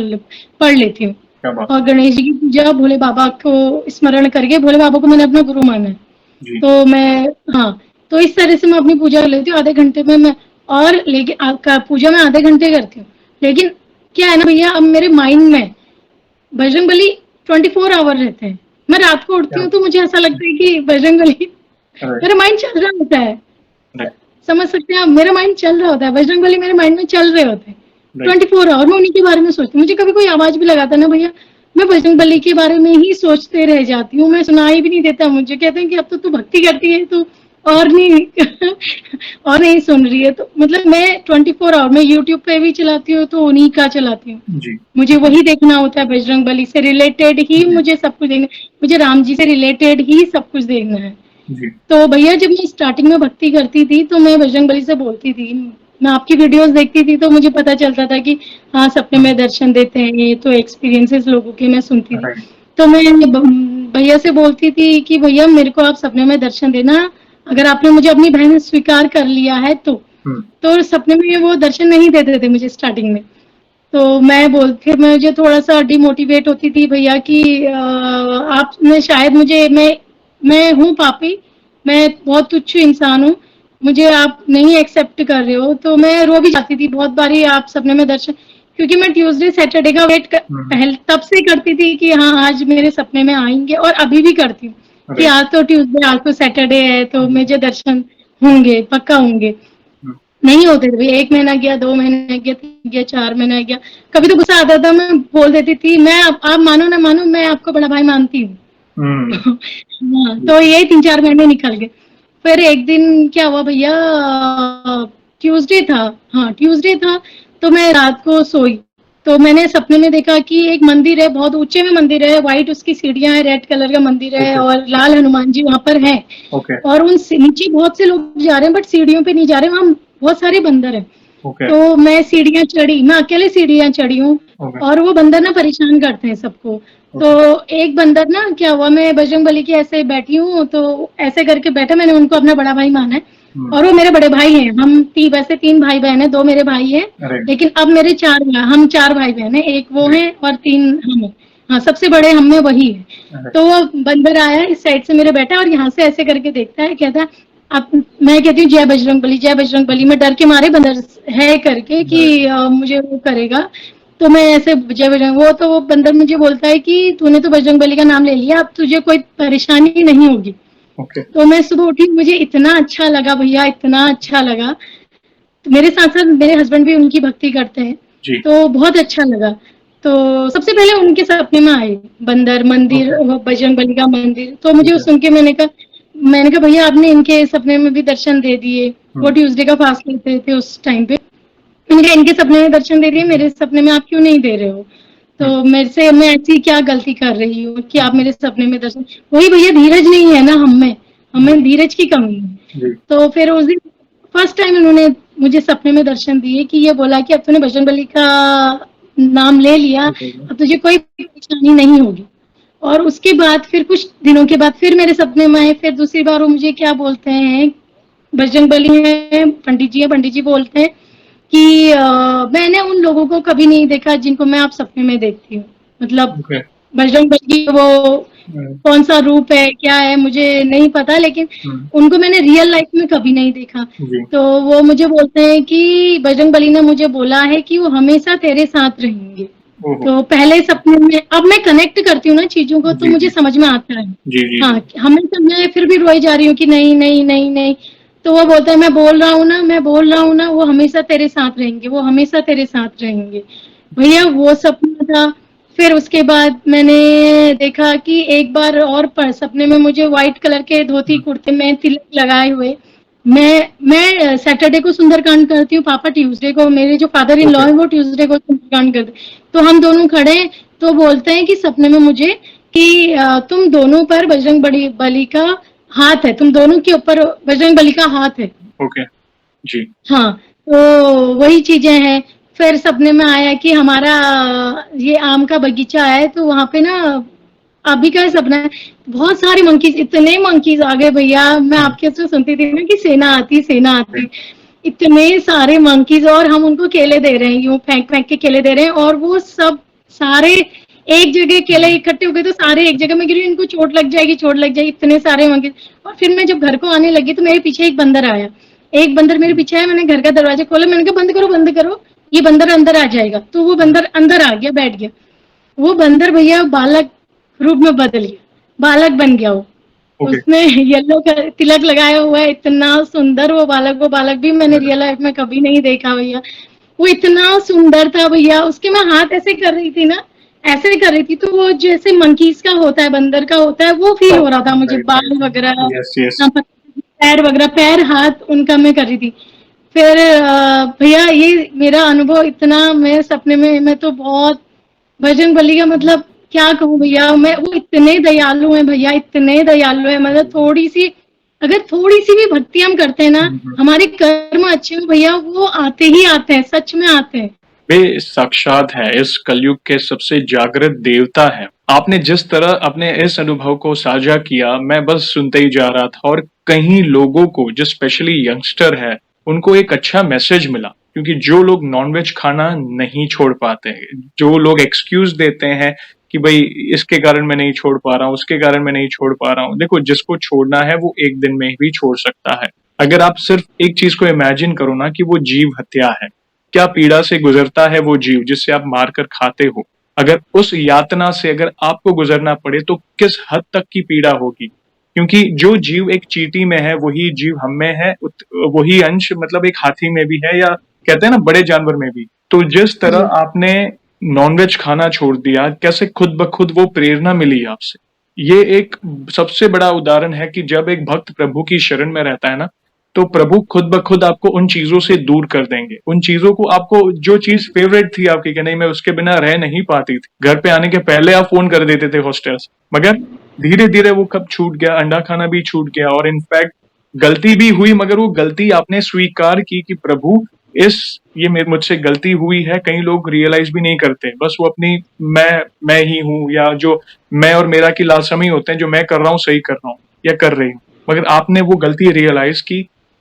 लेती हूँ। क्या बात। और गणेश जी की पूजा भोले बाबा को स्मरण करके, भोले बाबा को मैंने अपना गुरु माना है। जी। तो मैं, हाँ, तो इस तरह से मैं अपनी पूजा कर लेती हूँ आधे घंटे में मैं। और लेकिन आपका पूजा मैं आधे घंटे करती हूँ, लेकिन क्या है ना भैया, अब मेरे माइंड में बजरंगबली 24 आवर रहते हैं। मैं रात को उठती हूँ तो मुझे ऐसा लगता है कि बजरंगबली, राइट। मेरा माइंड चल रहा होता है। राइट। समझ सकते हैं आप, मेरा माइंड चल रहा होता है, बजरंगबली मेरे माइंड में चल रहे होते हैं राइट। 24 आवर। मैं उन्हीं के बारे में सोचती हूँ। मुझे कभी कोई आवाज भी लगाता ना भैया, मैं बजरंगबली के बारे में ही सोचते रह जाती हूँ। मैं सुनाई भी नहीं देता मुझे। कहते हैं कि अब तो तू भक्ति करती है, तू और नहीं और नहीं सुन रही है। तो मतलब मैं 24 आवर, मैं यूट्यूब पे भी चलाती हूँ तो उन्हीं का चलाती हूँ। जी। मुझे वही देखना होता है, बजरंगबली से रिलेटेड ही मुझे सब कुछ देखना, मुझे राम जी से रिलेटेड ही सब कुछ देखना है। जी। तो भैया जब मैं स्टार्टिंग में भक्ति करती थी तो मैं बजरंगबली से बोलती थी, मैं आपकी वीडियोस देखती थी तो मुझे पता चलता था कि हाँ सपने में दर्शन देते हैं ये, तो एक्सपीरियंसेस लोगों के मैं सुनती थी। राइट। तो मैं भैया से बोलती थी कि भैया मेरे को आप सपने में दर्शन देना, अगर आपने मुझे अपनी बहन स्वीकार कर लिया है तो सपने में वो दर्शन नहीं देते थे मुझे स्टार्टिंग में। तो फिर मुझे थोड़ा सा डिमोटिवेट होती थी भैया कि आपने शायद मुझे, मैं हूँ पापी, मैं बहुत तुच्छ इंसान हूँ, मुझे आप नहीं एक्सेप्ट कर रहे हो। तो मैं रो भी जाती थी बहुत बारी आप सपने में दर्शन, क्योंकि मैं ट्यूसडे सैटरडे का पहले तब से करती थी कि हाँ आज मेरे सपने में आएंगे, और अभी भी करती हूँ कि आज तो ट्यूसडे, आज तो सैटरडे है तो मुझे दर्शन होंगे, पक्का होंगे। नहीं होते थे भैया, 1 महीना गया, 2 महीने गया, 3 गया, 4 महीना गया। कभी तो गुस्सा आता था, मैं बोल देती थी, मैं आप मानो ना मानो, मैं आपको बड़ा भाई मानती हूँ। हाँ, तो ये 3-4 महीने निकल गए। फिर एक दिन क्या हुआ भैया, ट्यूसडे था, हाँ ट्यूसडे था, तो मैं रात को सोई तो मैंने सपने में देखा कि एक मंदिर है, बहुत ऊंचे में मंदिर है, व्हाइट उसकी सीढ़ियां है, रेड कलर का मंदिर है और लाल हनुमान जी वहां पर है। और उन नीचे बहुत से लोग जा रहे हैं बट सीढ़ियों पे नहीं जा रहे, वहां बहुत सारे बंदर हैं। तो मैं सीढ़ियां चढ़ी, मैं अकेले सीढ़ियां चढ़ी हूँ। और वो बंदर ना परेशान करते हैं सबको। तो एक बंदर ना, क्या हुआ, मैं बजरंगबली की ऐसे बैठी हूँ तो ऐसे करके बैठा, मैंने उनको अपना बड़ा भाई माना है और वो मेरे बड़े भाई हैं। हम वैसे 3 भाई बहन हैं, 2 मेरे भाई हैं, लेकिन अब मेरे हम 4 भाई बहन हैं, एक वो है और 3 हम हैं। हाँ, सबसे बड़े हम में वही है। तो वो बंदर आया इस साइड से मेरे बैठा और यहाँ से ऐसे करके देखता है, कहता है अब मैं कहती हूँ जय बजरंगबली, जय बजरंगबली। मैं डर के मारे बंदर है करके कि मुझे वो करेगा, तो मैं ऐसे जय बजरंग, वो बंदर मुझे बोलता है कि तूने तो बजरंगबली का नाम ले लिया, अब तुझे कोई परेशानी नहीं होगी। तो मैं सुबह उठी, मुझे इतना अच्छा लगा भैया, इतना अच्छा लगा। तो मेरे साथ साथ मेरे हस्बैंड भी उनकी भक्ति करते हैं, तो बहुत अच्छा लगा। तो सबसे पहले उनके सपने में आए बंदर, मंदिर, बजरंगबली का मंदिर। तो मुझे सुन के मैंने कहा भैया आपने इनके सपने में भी दर्शन दे दिए, वो ट्यूसडे का फास्ट लेते थे उस टाइम पे। इनके सपने में दर्शन दे दिए, मेरे सपने में आप क्यों नहीं दे रहे हो? तो मेरे से, मैं ऐसी क्या गलती कर रही हूँ कि आप मेरे सपने में दर्शन, वही भैया धीरज नहीं है ना हमें धीरज की कमी है। तो फिर उस दिन फर्स्ट टाइम उन्होंने मुझे सपने में दर्शन दिए कि ये बोला कि अब तूने बजरंगबली का नाम ले लिया, अब तुझे कोई परेशानी नहीं होगी। और उसके बाद फिर कुछ दिनों के बाद फिर मेरे सपने में आए, फिर दूसरी बार वो मुझे क्या बोलते हैं, बजरंगबली है, पंडित जी बोलते हैं कि मैंने उन लोगों को कभी नहीं देखा जिनको मैं आप सपने में देखती हूँ। मतलब बजरंगबली वो कौन सा रूप है, क्या है, मुझे नहीं पता, लेकिन उनको मैंने रियल लाइफ में कभी नहीं देखा। तो वो मुझे बोलते हैं कि बजरंगबली ने मुझे बोला है कि वो हमेशा तेरे साथ रहेंगे। तो पहले सपने में, अब मैं कनेक्ट करती हूँ ना चीजों को, तो मुझे समझ में आता है। हाँ, हमेशा मैं फिर भी रोई जा रही हूँ कि नहीं नहीं नहीं नहीं। तो वो बोलता है मैं बोल रहा हूँ ना, वो हमेशा तेरे साथ रहेंगे, वो हमेशा तेरे साथ रहेंगे। भैया वो सपना था। फिर उसके बाद मैंने देखा कि एक बार और सपने में मुझे व्हाइट कलर के धोती कुर्ते में तिलक लगाए हुए, मैं सैटरडे को सुंदरकांड करती हूँ, पापा ट्यूसडे को, मेरे जो फादर इन लॉ है वो ट्यूसडे को सुंदरकांड करते। तो हम दोनों खड़े, तो बोलते हैं कि सपने में मुझे कि तुम दोनों पर बजरंग बली का हाथ है, तुम दोनों के ऊपर बजरंग बली का हाथ है। ओके जी। हाँ, तो वही चीजें हैं। फिर सपने में आया कि हमारा ये आम का बगीचा है, तो वहां पे ना अभी का सपना है। बहुत सारे मंकीज, इतने मंकीज आ गए भैया, मैं आपके से सुनती थी ना कि सेना आती, इतने सारे मंकीज, और हम उनको केले दे रहे हैं, यूं फेंक फेंक के केले दे रहे हैं, और वो सब सारे एक जगह केले इकट्ठे हो गए, तो सारे एक जगह में गिरे, इनको चोट लग जाएगी, इतने सारे मंकीज। और फिर मैं जब घर को आने लगी तो मेरे पीछे एक बंदर आया, मेरे पीछे आया, मैंने घर का दरवाजा खोला, मैंने कहा बंद करो, ये बंदर अंदर आ जाएगा। तो वो बंदर अंदर आ गया, बैठ गया। वो बंदर भैया बालक रूप में बदल गया, बालक बन गया वो। ओके। उसने येलो का तिलक लगाया हुआ है, इतना सुंदर वो बालक भी मैंने रियल लाइफ में कभी नहीं देखा भैया। वो इतना सुंदर था भैया, उसके मैं हाथ ऐसे कर रही थी ना, ऐसे कर रही थी, तो वो जैसे मंकीज का होता है, बंदर का होता है, वो फील हो रहा था मुझे, बाल वगैरह, यस यस। पैर वगैरह, पैर हाथ उनका मैं कर रही थी। फिर भैया ये मेरा अनुभव इतना, मैं सपने में, मैं तो बहुत बजरंग बली का मतलब क्या कहूँ भैया, मैं, वो इतने दयालु हैं भैया, इतने दयालु हैं, मतलब अगर थोड़ी सी भी भक्ति हम करते हैं ना, हमारे कर्म अच्छे हो भैया, वो आते ही आते हैं, सच में आते हैं। वे साक्षात है, इस कलयुग के सबसे जागृत देवता है। आपने जिस तरह अपने इस अनुभव को साझा किया, मैं बस सुनते ही जा रहा था, और कई लोगों को, जो स्पेशली यंगस्टर है, उनको एक अच्छा मैसेज मिला। क्योंकि जो लोग नॉनवेज खाना नहीं छोड़ पाते हैं, जो लोग एक्सक्यूज देते हैं कि भाई इसके कारण मैं नहीं छोड़ पा रहा हूँ, उसके कारण मैं नहीं छोड़ पा रहा हूँ, देखो जिसको छोड़ना है वो एक दिन में भी छोड़ सकता है। अगर आप सिर्फ एक चीज को इमेजिन करो ना कि वो जीव हत्या है, क्या पीड़ा से गुजरता है वो जीव जिससे आप मारकर खाते हो। अगर उस यातना से अगर आपको गुजरना पड़े तो किस हद तक की पीड़ा होगी। क्योंकि जो जीव एक चींटी में है वही जीव हम में है, वही अंश मतलब एक हाथी में भी है, या कहते हैं ना बड़े जानवर में भी। तो जिस तरह आपने नॉनवेज खाना छोड़ दिया, कैसे खुद ब खुद वो प्रेरणा मिली आपसे, ये एक सबसे बड़ा उदाहरण है कि जब एक भक्त प्रभु की शरण में रहता है ना, तो प्रभु खुद ब खुद आपको उन चीजों से दूर कर देंगे। उन चीजों को, आपको जो चीज फेवरेट थी आपकी कि नहीं मैं उसके बिना रह नहीं पाती थी, घर पे आने के पहले आप फोन कर देते थे हॉस्टल से, मगर धीरे धीरे वो कब छूट गया, अंडा खाना भी छूट गया, और इनफैक्ट गलती भी हुई, मगर वो गलती आपने स्वीकार की कि प्रभु ये मुझसे गलती हुई है। कई लोग रियलाइज भी नहीं करते, बस वो अपनी मैं ही हूँ, या जो मैं और मेरा की लालसमी होते हैं, जो मैं कर रहा हूँ सही कर रहा हूँ या कर रही हूँ। मगर आपने वो गलती रियलाइज की,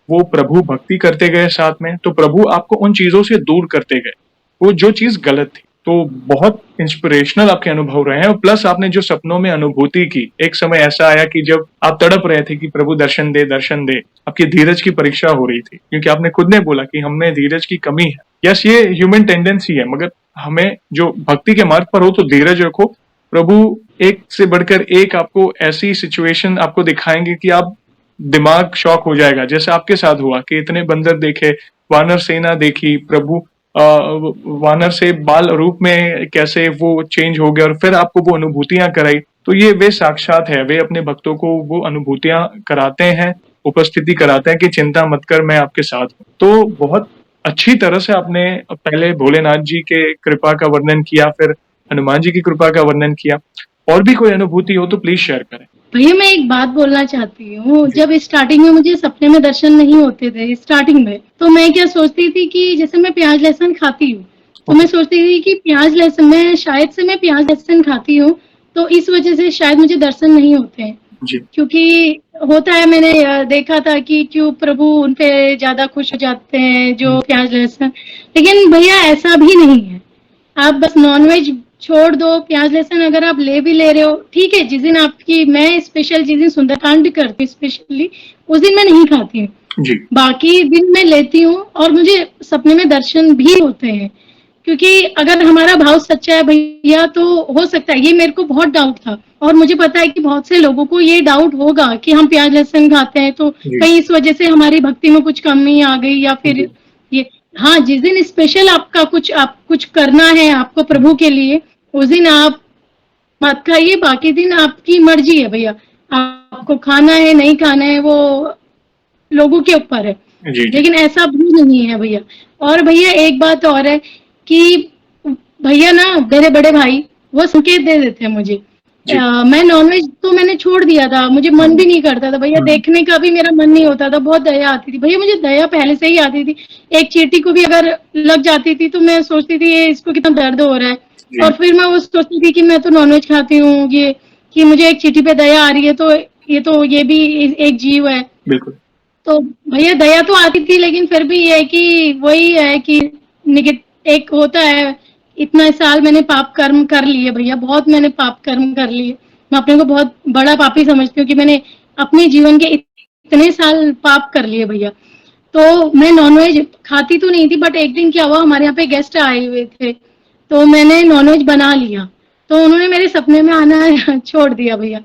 वो प्रभु भक्ति करते गए साथ में, तो प्रभु आपको उन चीजों से दूर करते गए, वो जो चीज गलत थी। तो बहुत इंस्पिरेशनल आपके अनुभव रहे हैं। और प्लस आपने जो सपनों में अनुभूति की, एक समय ऐसा आया कि जब आप तड़प रहे थे कि प्रभु दर्शन दे, आपकी धीरज की परीक्षा हो रही थी, क्योंकि आपने खुद ने बोला कि हमें धीरज की कमी है। यस, ये ह्यूमन टेंडेंसी है, मगर हमें जो भक्ति के मार्ग पर हो तो धीरज रखो। प्रभु एक से बढ़कर एक आपको ऐसी सिचुएशन आपको दिखाएंगे कि आप दिमाग शॉक हो जाएगा, जैसे आपके साथ हुआ कि इतने बंदर देखे, वानर सेना देखी, प्रभु वानर से बाल रूप में कैसे वो चेंज हो गया, और फिर आपको वो अनुभूतियां कराई। तो ये वे साक्षात है, वे अपने भक्तों को वो अनुभूतियां कराते हैं, उपस्थिति कराते हैं कि चिंता मत कर, मैं आपके साथ हूँ। तो बहुत अच्छी तरह से आपने पहले भोलेनाथ जी के कृपा का वर्णन किया, फिर हनुमान जी की कृपा का वर्णन किया। और भी कोई अनुभूति हो तो प्लीज शेयर करें। भैया मैं एक बात बोलना चाहती हूँ, जब स्टार्टिंग में मुझे सपने में दर्शन नहीं होते थे स्टार्टिंग में, तो मैं क्या सोचती थी कि जैसे मैं प्याज लहसुन खाती हूँ, तो मैं सोचती थी कि प्याज लहसुन में शायद से मैं प्याज लहसुन खाती हूँ, तो इस वजह से शायद मुझे दर्शन नहीं होते हैं। क्योंकि होता है, मैंने देखा था कि क्यों प्रभु उन पे ज्यादा खुश हो जाते हैं जो प्याज लहसुन, लेकिन भैया ऐसा भी नहीं है। आप बस नॉनवेज छोड़ दो, प्याज लहसुन अगर आप ले भी ले रहे हो ठीक है, जिस दिन आपकी, मैं स्पेशल जिस दिन सुंदरकांड करती हूँ स्पेशली, उस दिन मैं नहीं खाती हूँ जी, बाकी दिन मैं लेती हूँ, और मुझे सपने में दर्शन भी होते हैं। क्योंकि अगर हमारा भाव सच्चा है भैया, तो हो सकता है, ये मेरे को बहुत डाउट था, और मुझे पता है कि बहुत से लोगों को ये डाउट होगा कि हम प्याज लहसुन खाते हैं तो कहीं इस वजह से हमारी भक्ति में कुछ कमी आ गई, या फिर ये, हाँ, जिस दिन स्पेशल आपका आप कुछ करना है आपको प्रभु के लिए, उस दिन आप मत खाइए, बाकी दिन आपकी मर्जी है भैया, आपको खाना है नहीं खाना है वो लोगों के ऊपर है जी। लेकिन ऐसा भी नहीं है भैया। और भैया एक बात और है कि भैया ना, मेरे बड़े भाई वो संकेत दे देते हैं मुझे, मैं नॉनवेज तो मैंने छोड़ दिया था, मुझे मन भी नहीं करता था भैया, देखने का भी मेरा मन नहीं होता था, बहुत दया आती थी भैया, मुझे दया पहले से ही आती थी। एक चींटी को भी अगर लग जाती थी तो मैं सोचती थी ये इसको कितना दर्द हो रहा है, और फिर मैं वो सोचती थी कि मैं तो नॉनवेज खाती हूँ, ये कि मुझे एक चीटी पे दया आ रही है, तो ये भी एक जीव है। बिल्कुल। तो भैया दया तो आती थी, लेकिन फिर भी ये है कि वही है कि एक होता है, इतना साल मैंने पाप कर्म कर लिए भैया, बहुत मैंने पाप कर्म कर लिए। मैं अपने को बहुत बड़ा पापी समझती हूँ कि मैंने अपने जीवन के इतने साल पाप कर लिए भैया। तो मैं नॉनवेज खाती तो नहीं थी, बट एक दिन क्या हुआ, हमारे यहाँ पे गेस्ट आए हुए थे, तो मैंने नॉनवेज बना लिया। तो उन्होंने मेरे सपने में आना छोड़ दिया भैया,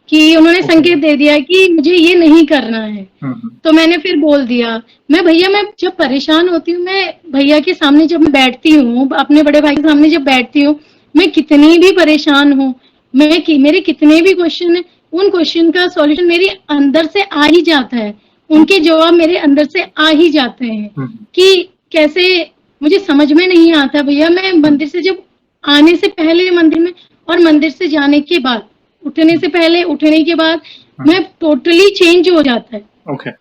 कि उन्होंने संकेत दे दिया कि मुझे ये नहीं करना है। तो मैंने फिर बोल दिया। मैं जब परेशान होती हूँ, मैं भैया के सामने जब मैं बैठती हूँ, अपने बड़े भाई के सामने जब बैठती हूँ, मैं कितनी भी परेशान हूँ, मेरे कितने भी क्वेश्चन है, उन क्वेश्चन का सॉल्यूशन मेरे अंदर से आ ही जाता है, उनके जवाब मेरे अंदर से आ ही जाते हैं। कि कैसे, मुझे समझ में नहीं आता भैया। मैं मंदिर से जब आने से पहले मंदिर में, और मंदिर से जाने के बाद, उठने से पहले, उठने के बाद, मैं टोटली चेंज हो जाता है।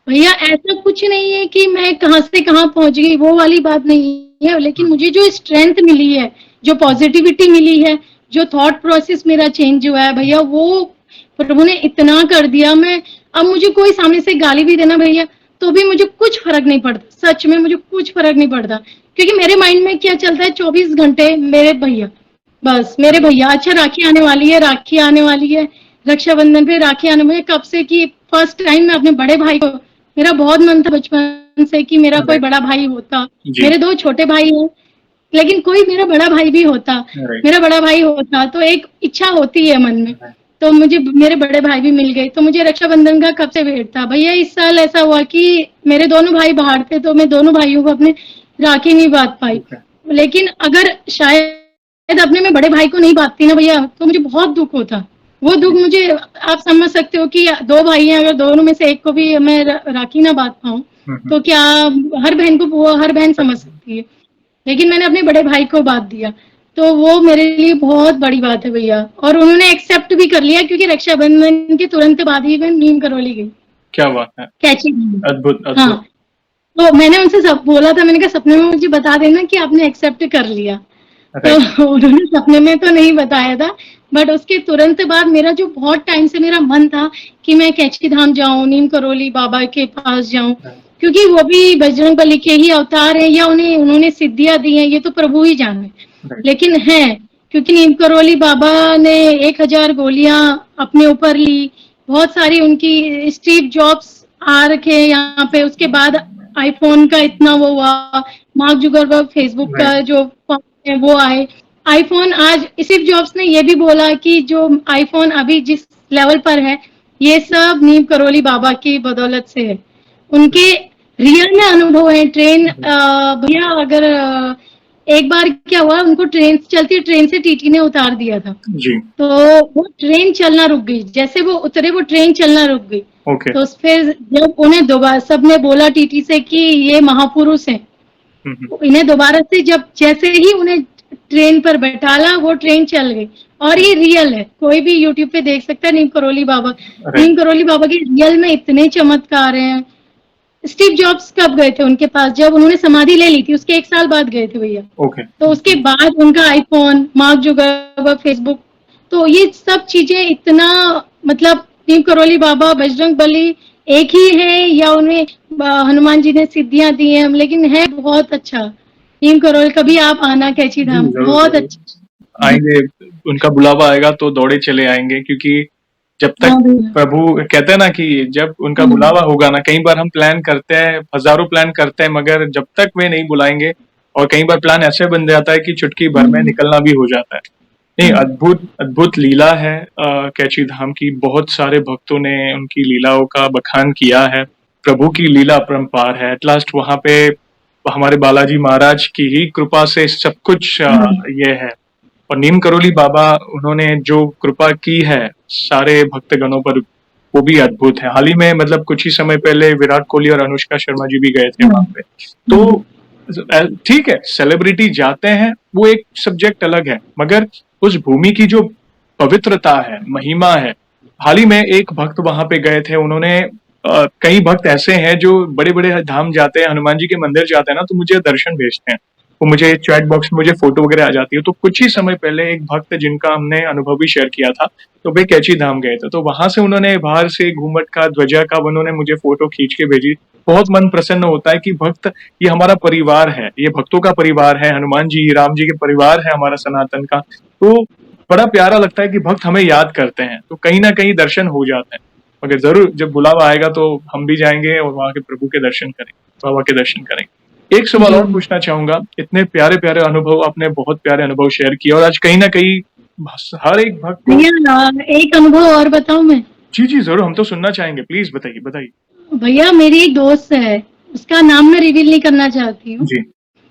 भैया ऐसा कुछ नहीं है कि मैं कहाँ से कहाँ पहुंच गई, वो वाली बात नहीं है, लेकिन मुझे जो स्ट्रेंथ मिली है, जो पॉजिटिविटी मिली है, जो थॉट प्रोसेस मेरा चेंज हुआ है भैया, वो प्रभु ने इतना कर दिया। मैं अब मुझे कोई सामने से गाली भी देना भैया, तो भी मुझे कुछ फर्क नहीं पड़ता, सच में मुझे कुछ फर्क नहीं पड़ता, क्योंकि मेरे माइंड में क्या चलता है 24 घंटे, मेरे भैया, बस मेरे भैया। अच्छा राखी आने वाली है, राखी आने वाली है, रक्षाबंधन पे राखी आने वाली है, कब से कि फर्स्ट टाइम मैं अपने बड़े भाई को, मेरा बहुत मन था बचपन से कि मेरा कोई बड़ा भाई होता। मेरे 2 छोटे भाई हैं, लेकिन कोई मेरा बड़ा भाई भी होता, मेरा बड़ा भाई होता, तो एक इच्छा होती है मन में। तो मुझे मेरे बड़े भाई भी मिल गए, तो मुझे रक्षाबंधन का कब से वेट था भैया। इस साल ऐसा हुआ कि मेरे दोनों भाई बाहर थे, तो मैं दोनों भाइयों को अपने राखी नहीं बांध पाई। लेकिन अगर शायद अपने में बड़े भाई को नहीं बांधती ना भैया, तो मुझे बहुत दुख होता। वो दुख मुझे, आप समझ सकते हो कि 2 भाई हैं, अगर दोनों में से एक को भी मैं राखी ना बांध पाऊं, तो क्या, हर बहन को वो हर बहन समझ सकती है। लेकिन मैंने अपने बड़े भाई को बांध दिया, तो वो मेरे लिए बहुत बड़ी बात है भैया। और उन्होंने एक्सेप्ट भी कर लिया, क्योंकि रक्षाबंधन के तुरंत बाद ही मैं नीम करौली गई। क्या बात है, कैची। अद्भुत अद्भुत। हाँ, तो मैंने उनसे सब बोला था, मैंने कहा सपने में मुझे बता देना कि आपने एक्सेप्ट कर लिया। तो उन्होंने सपने में तो नहीं बताया था, बट उसके तुरंत बाद मेरा जो बहुत टाइम से मेरा मन था कि मैं कैची धाम जाऊं, नीम करौली बाबा के पास जाऊं, क्योंकि वो भी बजरंग बली के ही अवतार है, या उन्होंने सिद्धियां दी हैं, ये तो प्रभु ही जाने। लेकिन है, क्योंकि नीम करौली बाबा ने 1000 गोलियां अपने ऊपर ली, बहुत सारी उनकी स्टीव जॉब्स आ रखे यहाँ पे, उसके बाद आईफोन का इतना वो हुआ, मार्क जुकरबर्ग फेसबुक का जो है वो आए आईफोन। आज स्टीव जॉब्स ने ये भी बोला कि जो आईफोन अभी जिस लेवल पर है, ये सब नीम करौली बाबा की बदौलत से है। उनके रियल में अनुभव है। ट्रेन भैया, अगर एक बार क्या हुआ, उनको ट्रेन चलती, ट्रेन से टीटी ने उतार दिया था जी। तो वो ट्रेन चलना रुक गई, जैसे वो उतरे वो ट्रेन चलना रुक गई। तो फिर जब उन्हें दोबारा सबने बोला टीटी से कि ये महापुरुष हैं, इन्हें दोबारा से जब जैसे ही उन्हें ट्रेन पर बैठाला, वो ट्रेन चल गई। और ये रियल है, कोई भी यूट्यूब पे देख सकता है नीम करौली बाबा। नीम करौली बाबा के रियल में इतने चमत्कार हैं। स्टीव जॉब्स कब गए थे उनके पास, जब उन्होंने समाधि ले ली थी, उसके 1 साल बाद गए थे भैया। तो उसके बाद उनका आईफोन, मार्क जुकरबर्ग फेसबुक, तो ये सब चीजें इतना, मतलब नीम करौली बाबा, बजरंग बली एक ही है, या उन्हें हनुमान जी ने सिद्धियां दी हैं, लेकिन है बहुत अच्छा। नीम करौली कभी आप आना कैची धाम, बहुत अच्छा। आएंगे, उनका बुलावा आएगा तो दौड़े चले आएंगे, क्योंकि जब तक प्रभु कहते हैं ना कि जब उनका बुलावा होगा ना, कई बार हम प्लान करते हैं, हजारों प्लान करते हैं, मगर जब तक वे नहीं बुलाएंगे, और कई बार प्लान ऐसे बन जाता है कि चुटकी भर में निकलना भी हो जाता है। नहीं, अद्भुत अद्भुत लीला है कैची धाम की। बहुत सारे भक्तों ने उनकी लीलाओं का बखान किया है। प्रभु की लीला अपरंपार है। एट लास्ट वहां पे हमारे बालाजी महाराज की ही कृपा से सब कुछ ये है। और नीम करौली बाबा, उन्होंने जो कृपा की है सारे भक्तगणों पर, वो भी अद्भुत है। हाल ही में, मतलब कुछ ही समय पहले, विराट कोहली और अनुष्का शर्मा जी भी गए थे वहां पे। तो ठीक है, सेलिब्रिटी जाते हैं, वो एक सब्जेक्ट अलग है, मगर उस भूमि की जो पवित्रता है, महिमा है। हाल ही में एक भक्त वहां पे गए थे, उन्होंने कई भक्त ऐसे हैं जो बड़े बड़े धाम जाते हैं, हनुमान जी के मंदिर जाते हैं ना, तो मुझे दर्शन भेजते हैं। वो मुझे चैट बॉक्स में मुझे फोटो वगैरह आ जाती है। तो कुछ ही समय पहले एक भक्त जिनका हमने अनुभव भी शेयर किया था, तो वे कैची धाम गए थे, तो वहां से उन्होंने बाहर से घूमट का, ध्वजा का उन्होंने मुझे फोटो खींच के भेजी। बहुत मन प्रसन्न होता है कि भक्त, ये हमारा परिवार है, ये भक्तों का परिवार है, हनुमान जी, राम जी के परिवार है हमारा सनातन का। तो बड़ा प्यारा लगता है कि भक्त हमें याद करते हैं, तो कहीं ना कहीं दर्शन हो जाते हैं। मगर जरूर जब बुलावा आएगा तो हम भी जाएंगे और वहां के प्रभु के दर्शन करेंगे, बाबा के दर्शन करेंगे। एक सवाल और पूछना चाहूंगा, इतने प्यारे प्यारे अनुभव, आपने बहुत प्यारे अनुभव शेयर किए और आज कहीं ना कहीं हर एक भक्त को... भैया एक अनुभव और बताऊं मैं? जी जी जरूर, हम तो सुनना चाहेंगे, प्लीज बताइए बताइए। भैया मेरी एक दोस्त है, उसका नाम मैं रिवील नहीं करना चाहती हूँ, जी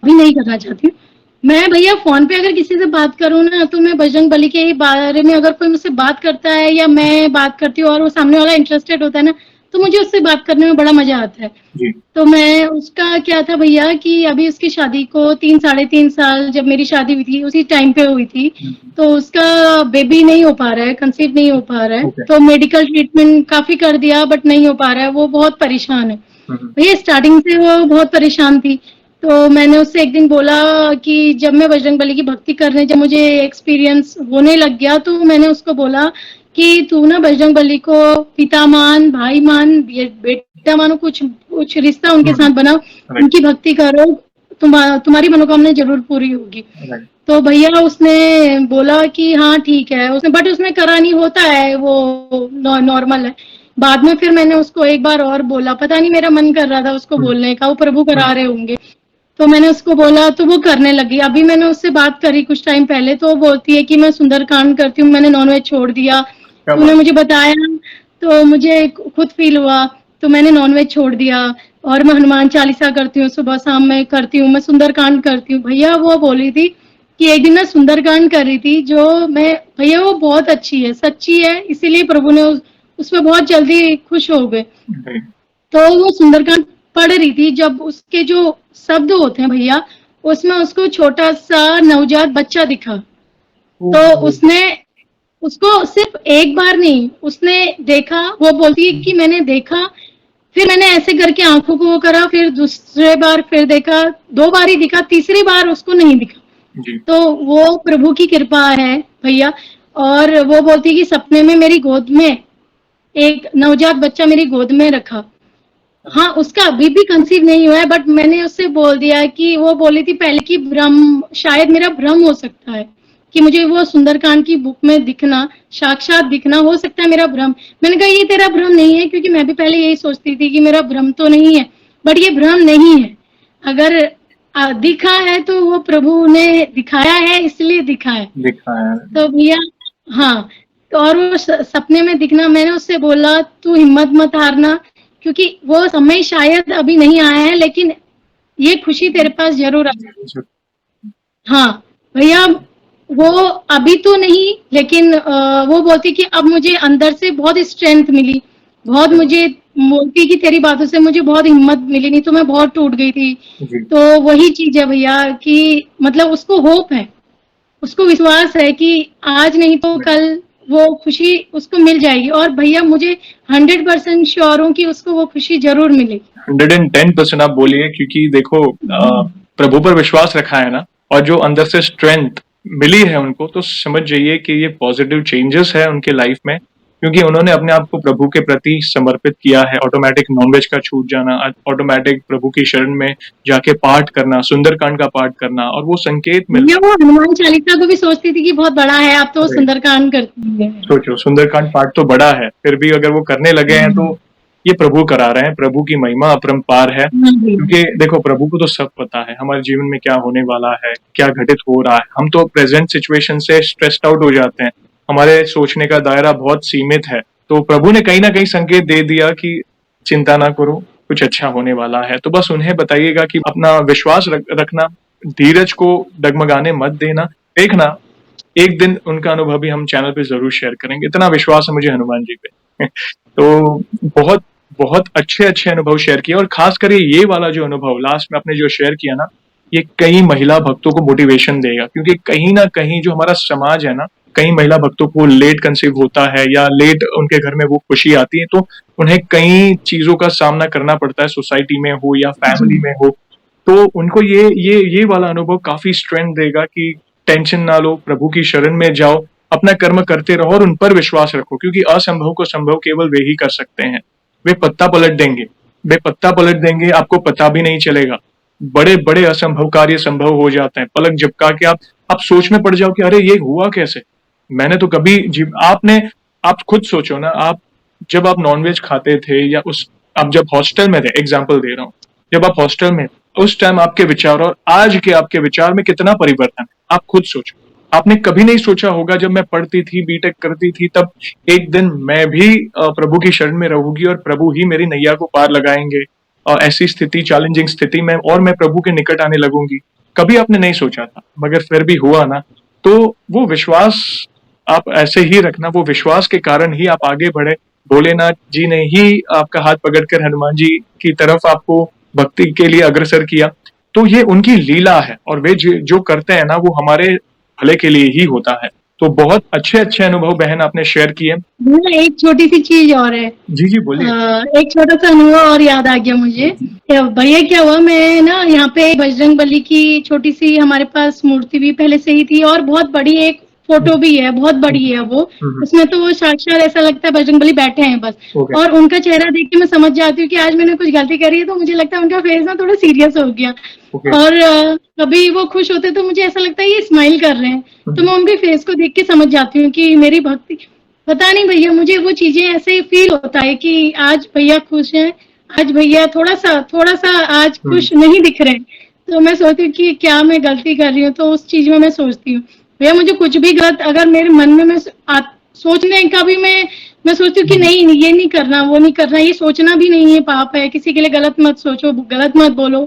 अभी नहीं करना चाहती हूँ। मैं भैया फोन पे अगर किसी से बात करूँ ना, तो मैं बजरंग बली के बारे में अगर कोई मुझसे बात करता है या मैं बात करती हूँ और वो सामने वाला इंटरेस्टेड होता है ना, तो मुझे उससे बात करने में बड़ा मजा आता है। जी तो मैं, उसका क्या था भैया कि अभी उसकी शादी को 3 साढ़े 3 साल, जब मेरी शादी हुई थी उसी टाइम पे हुई थी, तो उसका बेबी नहीं हो पा रहा है, कंसीव नहीं हो पा रहा है। Okay. तो मेडिकल ट्रीटमेंट काफी कर दिया बट नहीं हो पा रहा है, वो बहुत परेशान है भैया। स्टार्टिंग से वो बहुत परेशान थी। तो मैंने उससे एक दिन बोला कि जब मैं बजरंग बली की भक्ति करने, जब मुझे एक्सपीरियंस होने लग गया, तो मैंने उसको बोला कि तू ना बजरंग बली को पिता मान, भाई मान, बेटा मानो, कुछ कुछ रिश्ता उनके साथ बनाओ, उनकी भक्ति करो, तुम्हारी मनोकामना जरूर पूरी होगी। तो भैया उसने बोला कि हाँ ठीक है, उसने, बट उसने करा नहीं, होता है वो नॉर्मल है। बाद में फिर मैंने उसको एक बार और बोला, पता नहीं मेरा मन कर रहा था उसको बोलने का, वो प्रभु करा रहे होंगे, तो मैंने उसको बोला तो वो करने लगी। अभी मैंने उससे बात करी कुछ टाइम पहले, तो वो बोलती है कि मैं सुंदरकांड करती हूँ, मैंने नॉनवेज छोड़ दिया। तूने मुझे बताया तो मुझे खुद फील हुआ, तो मैंने नॉनवेज छोड़ दिया और मैं हनुमान चालीसा करती हूँ, सुबह शाम में करती हूँ, मैं सुंदरकांड करती हूँ। भैया वो बोली थी कि एक दिन मैं सुंदरकांड कर रही थी, जो मैं, भैया वो बहुत अच्छी है, सच्ची है, इसीलिए प्रभु ने उसमें बहुत जल्दी खुश हो गए। तो वो सुंदरकांड पढ़ रही थी, जब उसके जो शब्द होते हैं भैया, उसमें उसको छोटा सा नवजात बच्चा दिखा। तो उसने उसको सिर्फ एक बार नहीं, उसने देखा, वो बोलती है कि मैंने देखा, फिर मैंने ऐसे करके आंखों को वो करा, फिर दूसरे बार फिर देखा, 2 बार ही दिखा, तीसरी बार उसको नहीं दिखा। तो वो प्रभु की कृपा है भैया। और वो बोलती है कि सपने में मेरी गोद में एक नवजात बच्चा मेरी गोद में रखा। हाँ, उसका अभी भी कंसीव नहीं हुआ है, बट मैंने उससे बोल दिया कि, वो बोली थी पहले कि भ्रम, शायद मेरा भ्रम हो सकता है कि मुझे वो सुंदरकांड की बुक में दिखना, साक्षात दिखना, हो सकता है मेरा भ्रम। मैंने कहा ये तेरा भ्रम नहीं है, क्योंकि मैं भी पहले यही सोचती थी कि मेरा भ्रम तो नहीं है, बट ये भ्रम नहीं है। अगर दिखा है तो वो प्रभु ने दिखाया है, इसलिए दिखा है। तो भैया, हाँ, तो और वो सपने में दिखना, मैंने उससे बोला तू हिम्मत मत हारना, क्योंकि वो समय शायद अभी नहीं आया है, लेकिन ये खुशी तेरे पास जरूर आएगी। हाँ भैया, वो अभी तो नहीं, लेकिन वो बोलती कि अब मुझे अंदर से बहुत स्ट्रेंथ मिली, बहुत, मुझे बोलती कि तेरी बातों से मुझे बहुत हिम्मत मिली, नहीं तो मैं बहुत टूट गई थी। तो वही चीज है भैया कि मतलब उसको होप है, उसको विश्वास है कि आज नहीं तो कल वो खुशी उसको मिल जाएगी। और भैया मुझे 100% श्योर हूँ कि उसको वो खुशी जरूर मिलेगी। 110% आप बोलिए, क्योंकि देखो प्रभु पर विश्वास रखा है ना, और जो अंदर से स्ट्रेंथ मिली है उनको, तो समझ जाइए कि ये पॉजिटिव चेंजेस है उनके लाइफ में, क्योंकि उन्होंने अपने आप को प्रभु के प्रति समर्पित किया है। ऑटोमेटिक नॉनवेज का छूट जाना, ऑटोमेटिक प्रभु की शरण में जाके पाठ करना, सुंदरकांड का पाठ करना, और वो संकेत मिलना। वो हनुमान चालीसा को भी सोचती थी कि बहुत बड़ा है, आप तो सुंदरकांड करती है। सोचो, सुंदरकांड पाठ तो बड़ा है, फिर भी अगर वो करने लगे हैं तो ये प्रभु करा रहे हैं। प्रभु की महिमा अपरंपार है, क्योंकि देखो प्रभु को तो सब पता है हमारे जीवन में क्या होने वाला है, क्या घटित हो रहा है। हम तो प्रेजेंट सिचुएशन से स्ट्रेस्ड आउट हो जाते हैं, हमारे सोचने का दायरा बहुत सीमित है। तो प्रभु ने कहीं ना कहीं संकेत दे दिया कि चिंता ना करो, कुछ अच्छा होने वाला है। तो बस उन्हें बताइएगा कि अपना विश्वास रखना, धीरज को डगमगाने मत देना। देखना एक दिन उनका अनुभव भी हम चैनल पे जरूर शेयर करेंगे, इतना विश्वास है मुझे हनुमान जी पे। तो बहुत बहुत अच्छे अच्छे अनुभव शेयर किए, और खास कर ये वाला जो अनुभव लास्ट में आपने जो शेयर किया ना, ये कई महिला भक्तों को मोटिवेशन देगा। क्योंकि कहीं ना कहीं जो हमारा समाज है ना, कई महिला भक्तों को लेट कंसीव होता है या लेट उनके घर में वो खुशी आती है, तो उन्हें कई चीजों का सामना करना पड़ता है, सोसाइटी में हो या फैमिली में हो। तो उनको ये वाला अनुभव काफी स्ट्रेंथ देगा कि टेंशन ना लो, प्रभु की शरण में जाओ, अपना कर्म करते रहो और उन पर विश्वास रखो, क्योंकि असंभव को संभव केवल वे ही कर सकते हैं। वे पत्ता पलट देंगे, आपको पता भी नहीं चलेगा। बड़े बड़े असंभव कार्य संभव हो जाते हैं, पलक झपका के आप सोच में पड़ जाओ कि अरे ये हुआ कैसे। मैंने तो कभी आप खुद सोचो ना, आप जब आप नॉनवेज खाते थे या आप जब हॉस्टल में थे, एग्जाम्पल दे रहा हूँ, जब आप हॉस्टल में उस टाइम आपके विचार और आज के आपके विचार में कितना परिवर्तन है, आप खुद सोचो। आपने कभी नहीं सोचा होगा जब मैं पढ़ती थी, बीटेक करती थी, तब एक दिन मैं भी प्रभु की शरण में रहूंगी और प्रभु ही मेरी नैया को पार लगाएंगे, और ऐसी स्थिति, चैलेंजिंग स्थिति में, और मैं प्रभु के निकट आने लगूंगी। कभी आपने नहीं सोचा था, मगर फिर भी हुआ ना। तो वो विश्वास आप ऐसे ही रखना, वो विश्वास के कारण ही आप आगे बढ़े। भोलेनाथ जी ने ही आपका हाथ पकड़कर हनुमान जी की तरफ आपको भक्ति के लिए अग्रसर किया। तो ये उनकी लीला है, और वे जो करते हैं ना, वो हमारे भले के लिए ही होता है। तो बहुत अच्छे अच्छे अनुभव बहन आपने शेयर किए। एक छोटी सी चीज और है। जी बोलिए। एक छोटा सा अनुभव और याद आ गया मुझे। भैया क्या हुआ, मैं ना यहाँ पे बजरंग बली की छोटी सी हमारे पास मूर्ति भी पहले से ही थी, और बहुत बड़ी एक फोटो भी है, बहुत बड़ी है वो। उसमें तो वो साक्षात ऐसा लगता है बजरंग बली बैठे हैं बस। और उनका चेहरा देख के मैं समझ जाती हूँ कि आज मैंने कुछ गलती करी है, तो मुझे लगता है उनका फेस ना थोड़ा सीरियस हो गया। और कभी वो खुश होते तो मुझे ऐसा लगता है ये स्माइल कर रहे हैं, तो मैं उनके फेस को देख के समझ जाती हूँ कि मेरी भक्ति, पता नहीं भैया, मुझे वो चीजें ऐसे फील होता है कि आज भैया खुश हैं, आज भैया थोड़ा सा आज खुश नहीं दिख रहे हैं। तो मैं सोचती हूँ कि क्या मैं गलती कर रही हूँ, तो उस चीज में मैं सोचती हूँ भैया मुझे कुछ भी गलत अगर मेरे मन में मैं सोचने का भी मैं सोचती हूँ कि नहीं ये नहीं करना, वो नहीं करना, ये सोचना भी नहीं है, पाप है, किसी के लिए गलत मत सोचो, गलत मत बोलो,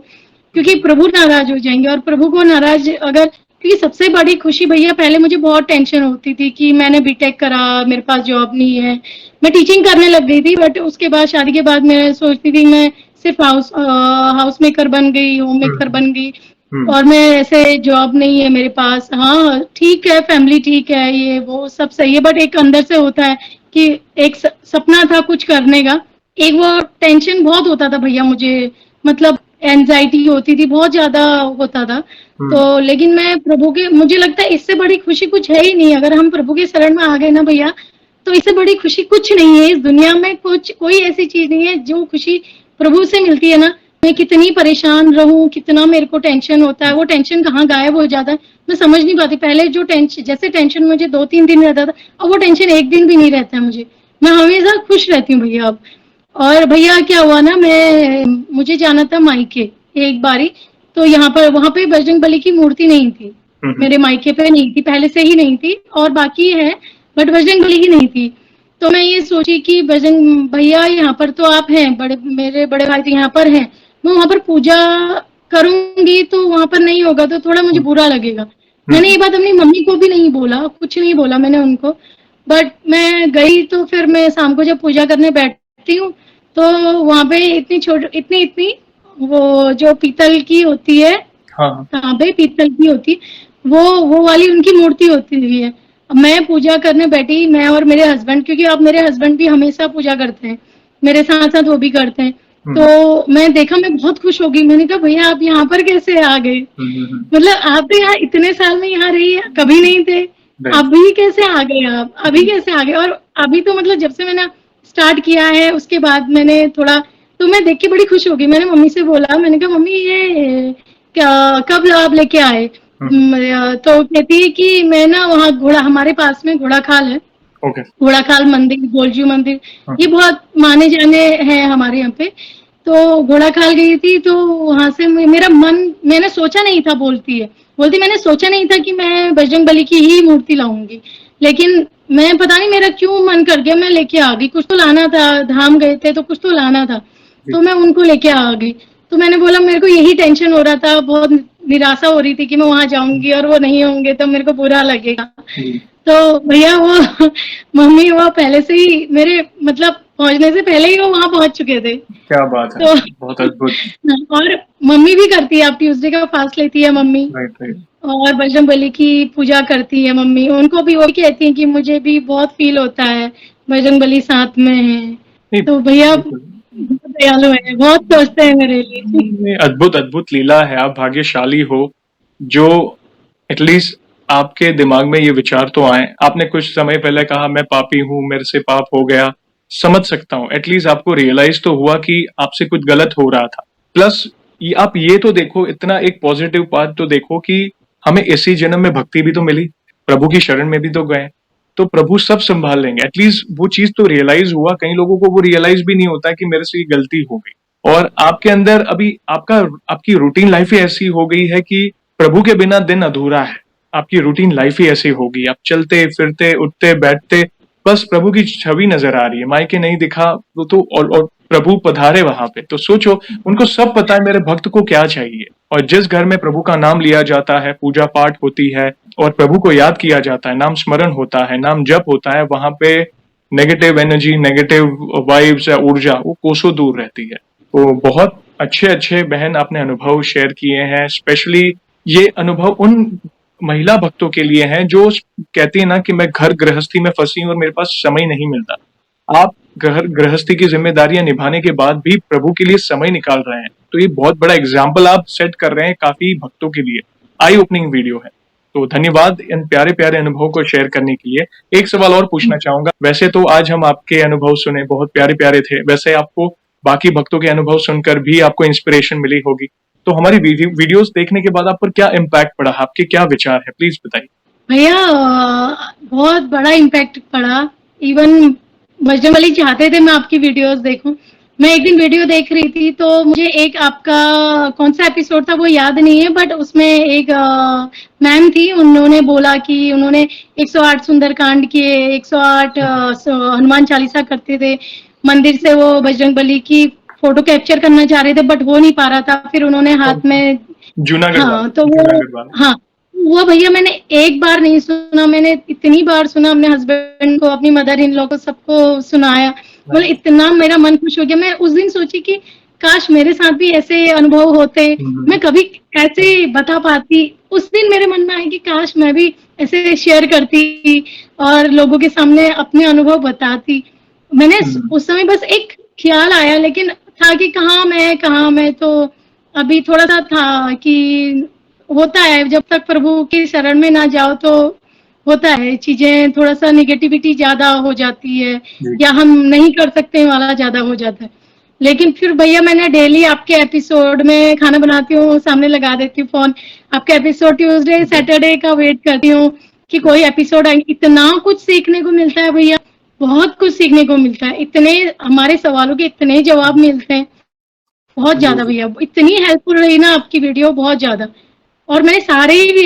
क्योंकि प्रभु नाराज हो जाएंगे। और प्रभु को नाराज अगर, क्योंकि सबसे बड़ी खुशी भैया, पहले मुझे बहुत टेंशन होती थी कि मैंने बीटेक करा, मेरे पास जॉब नहीं है, मैं टीचिंग करने लग गई थी, बट उसके बाद शादी के बाद मैं सोचती थी मैं सिर्फ हाउस मेकर बन गई, होम मेकर बन गई, और मैं ऐसे जॉब नहीं है मेरे पास। हाँ ठीक है, फैमिली ठीक है, ये वो सब सही है, बट एक अंदर से होता है कि एक सपना था कुछ करने का, एक वो टेंशन बहुत होता था भैया मुझे, मतलब एंजाइटी होती थी, बहुत ज्यादा होता था। तो लेकिन मैं प्रभु के, मुझे लगता है इससे बड़ी खुशी कुछ है ही नहीं। अगर हम प्रभु के शरण में आ गए ना भैया, तो इससे बड़ी खुशी कुछ नहीं है इस दुनिया में, कोई ऐसी चीज नहीं है जो खुशी प्रभु से मिलती है ना। मैं कितनी परेशान रहूं, कितना मेरे को टेंशन होता है, वो टेंशन कहाँ गायब हो जाता है मैं समझ नहीं पाती। पहले जो टेंशन, जैसे टेंशन मुझे 2-3 दिन रहता था, अब वो टेंशन एक दिन भी नहीं रहता है मुझे, मैं हमेशा खुश रहती हूँ भैया अब। और भैया क्या हुआ ना, मुझे जाना था मायके एक बारी, तो वहां पे बजरंग बली की मूर्ति नहीं थी, मेरे मायके पे नहीं थी, पहले से ही नहीं थी, और बाकी है बट बजरंग बली की नहीं थी। तो मैं ये सोची कि बजरंग भैया यहाँ पर तो आप हैं, मेरे बड़े भाई तो यहाँ पर हैं, मैं वहां पर पूजा करूंगी तो वहां पर नहीं होगा तो थोड़ा मुझे बुरा लगेगा। मैंने ये बात अपनी मम्मी को भी नहीं बोला, कुछ नहीं बोला मैंने उनको, बट मैं गई। तो फिर मैं शाम को जब पूजा करने बैठती हूँ, तो वहां पे इतनी वो जो पीतल की होती है, हाँ भाई पीतल की होती, वो वाली उनकी मूर्ति होती हुई है। मैं पूजा करने बैठी, मैं और मेरे हस्बैंड, क्योंकि अब मेरे हस्बैंड भी हमेशा पूजा करते हैं, मेरे साथ साथ वो भी करते हैं। तो मैं देखा, मैं बहुत खुश हो गई, मैंने कहा भैया आप यहाँ पर कैसे आ गए, मतलब आप तो यहाँ इतने साल में यहाँ रही है, कभी नहीं थे, अभी कैसे आ गए आप, अभी कैसे आ गए। और अभी तो मतलब जब से मैंने स्टार्ट किया है उसके बाद मैंने थोड़ा, तो मैं देख के बड़ी खुश हो गई। मैंने मम्मी से बोला, मैंने कहा मम्मी ये कब आप लेके आए, तो कहती है कि मैं ना वहाँ हमारे पास में घोड़ा खाल है, घोड़ा खाल मंदिर, गोलजू मंदिर, ये बहुत माने जाने हैं हमारे यहाँ पे। तो घोड़ा खाल गई थी, तो वहां से मेरा मन, मैंने सोचा नहीं था, बोलती मैंने सोचा नहीं था कि मैं बजरंग बली की ही मूर्ति लाऊंगी, लेकिन मैं पता नहीं मेरा क्यों मन कर गया, मैं लेके आ गई। कुछ तो लाना था, धाम गए थे तो कुछ तो लाना था, तो मैं उनको लेके आ गई। तो मैंने बोला मेरे को यही टेंशन हो रहा था, बहुत निराशा हो रही थी कि मैं वहां जाऊंगी और वो नहीं होंगे तो मेरे को बुरा लगेगा। तो भैया वो मम्मी वो पहले से ही मेरे, मतलब पहुंचने से पहले ही वो वहां पहुंच चुके थे। क्या बात है, तो बहुत अद्भुत। और मम्मी भी करती है, आप ट्यूसडे का फास्ट लेती है मम्मी, और बजरंग बली की पूजा करती है मम्मी। उनको भी वो कहती है कि मुझे भी बहुत फील होता है बजरंग बली साथ में है। तो भैया बहुत दयालु है, बहुत सोचते हैं मेरे लिए। अद्भुत अद्भुत लीला है। आप भाग्यशाली हो जो एटलीस्ट आपके दिमाग में ये विचार तो आए। आपने कुछ समय पहले कहा मैं पापी हूं, मेरे से पाप हो गया। समझ सकता हूं, एटलीस्ट आपको रियलाइज तो हुआ कि आपसे कुछ गलत हो रहा था। प्लस आप ये तो देखो, इतना एक पॉजिटिव बात तो देखो कि हमें इसी जन्म में भक्ति भी तो मिली, प्रभु की शरण में भी तो गए, तो प्रभु सब संभाल लेंगे। एटलीस्ट वो चीज तो रियलाइज हुआ। कई लोगों को वो रियलाइज भी नहीं होता कि मेरे से ये गलती हो गई। और आपके अंदर अभी आपकी रूटीन लाइफ ही ऐसी हो गई है कि प्रभु के बिना दिन अधूरा है। आपकी रूटीन लाइफ ही ऐसी होगी, आप चलते फिरते उठते बैठते बस प्रभु की छवि नजर आ रही है। मायके नहीं दिखा तो और प्रभु पधारे वहां पे, तो सोचो उनको सब पता है मेरे भक्त को क्या चाहिए। और जिस घर में प्रभु का नाम लिया जाता है, पूजा पाठ होती है और प्रभु को याद किया जाता है, नाम स्मरण होता है, नाम जप होता है, वहां पे नेगेटिव एनर्जी, नेगेटिव वाइब्स या ऊर्जा वो कोसों दूर रहती है। तो बहुत अच्छे अच्छे बहन आपने अनुभव शेयर किए हैं। स्पेशली ये अनुभव उन महिला भक्तों के लिए हैं जो कहती है ना कि मैं घर गृहस्थी में फंसी हूं और मेरे पास समय नहीं मिलता। आप घर गृहस्थी की जिम्मेदारियां निभाने के बाद भी प्रभु के लिए समय निकाल रहे हैं, तो ये बहुत बड़ा एग्जाम्पल आप सेट कर रहे हैं काफी भक्तों के लिए। आई ओपनिंग वीडियो है। तो धन्यवाद इन प्यारे प्यारे अनुभव को शेयर करने के लिए। एक सवाल और पूछना चाहूंगा। वैसे तो आज हम आपके अनुभव सुने, बहुत प्यारे प्यारे थे। वैसे आपको बाकी भक्तों के अनुभव सुनकर भी आपको इंस्पिरेशन मिली होगी। तो हमारी वीडियोस देखने के बाद आप पर क्या इम्पैक्ट पड़ा, आपके क्या विचार है, प्लीज बताइए। भैया बहुत बड़ा इम्पैक्ट पड़ा। इवन बजरंगबली चाहते थे मैं आपकी वीडियोस देखूं। मैं एक दिन वीडियो देख रही थी तो मुझे एक आपका कौन सा एपिसोड था वो याद नहीं है, बट उसमें एक मैम थी, उन्होंने बोला कि उन्होंने 108 सुंदरकांड किए, 108 हनुमान चालीसा करते थे। मंदिर से वो बजरंगबली की फोटो कैप्चर करना चाह रहे थे बट हो नहीं पा रहा था। फिर उन्होंने हाथ में जूनागढ़ हाँ वाला, तो वो जूनागढ़ वाला। हाँ वो भैया मैंने एक बार नहीं सुना, मैंने इतनी बार सुना। अपने हस्बैंड को, अपनी मदर इन लॉ को, सबको सुनाया। मतलब इतना मेरा मन खुश हो गया। मैं उस दिन सोची कि काश मेरे साथ भी ऐसे अनुभव होते, मैं कभी कैसे बता पाती। उस दिन मेरे मन में आया कि काश मैं भी ऐसे शेयर करती और लोगों के सामने अपने अनुभव बताती। मैंने उस समय बस एक ख्याल आया, लेकिन था कि कहाँ मैं तो अभी थोड़ा सा था कि होता है जब तक प्रभु की शरण में ना जाओ तो होता है चीजें, थोड़ा सा निगेटिविटी ज्यादा हो जाती है या हम नहीं कर सकते वाला ज्यादा हो जाता है। लेकिन फिर भैया मैंने डेली आपके एपिसोड में खाना बनाती हूँ, सामने लगा देती हूँ फोन, आपका एपिसोड ट्यूसडे सैटरडे का वेट करती हूँ कि कोई एपिसोड आएंगे। इतना कुछ सीखने को मिलता है भैया, बहुत कुछ सीखने को मिलता है। इतने हमारे सवालों के इतने जवाब मिलते हैं, बहुत ज्यादा भैया। इतनी हेल्पफुल रही ना आपकी वीडियो, बहुत ज्यादा। और मैंने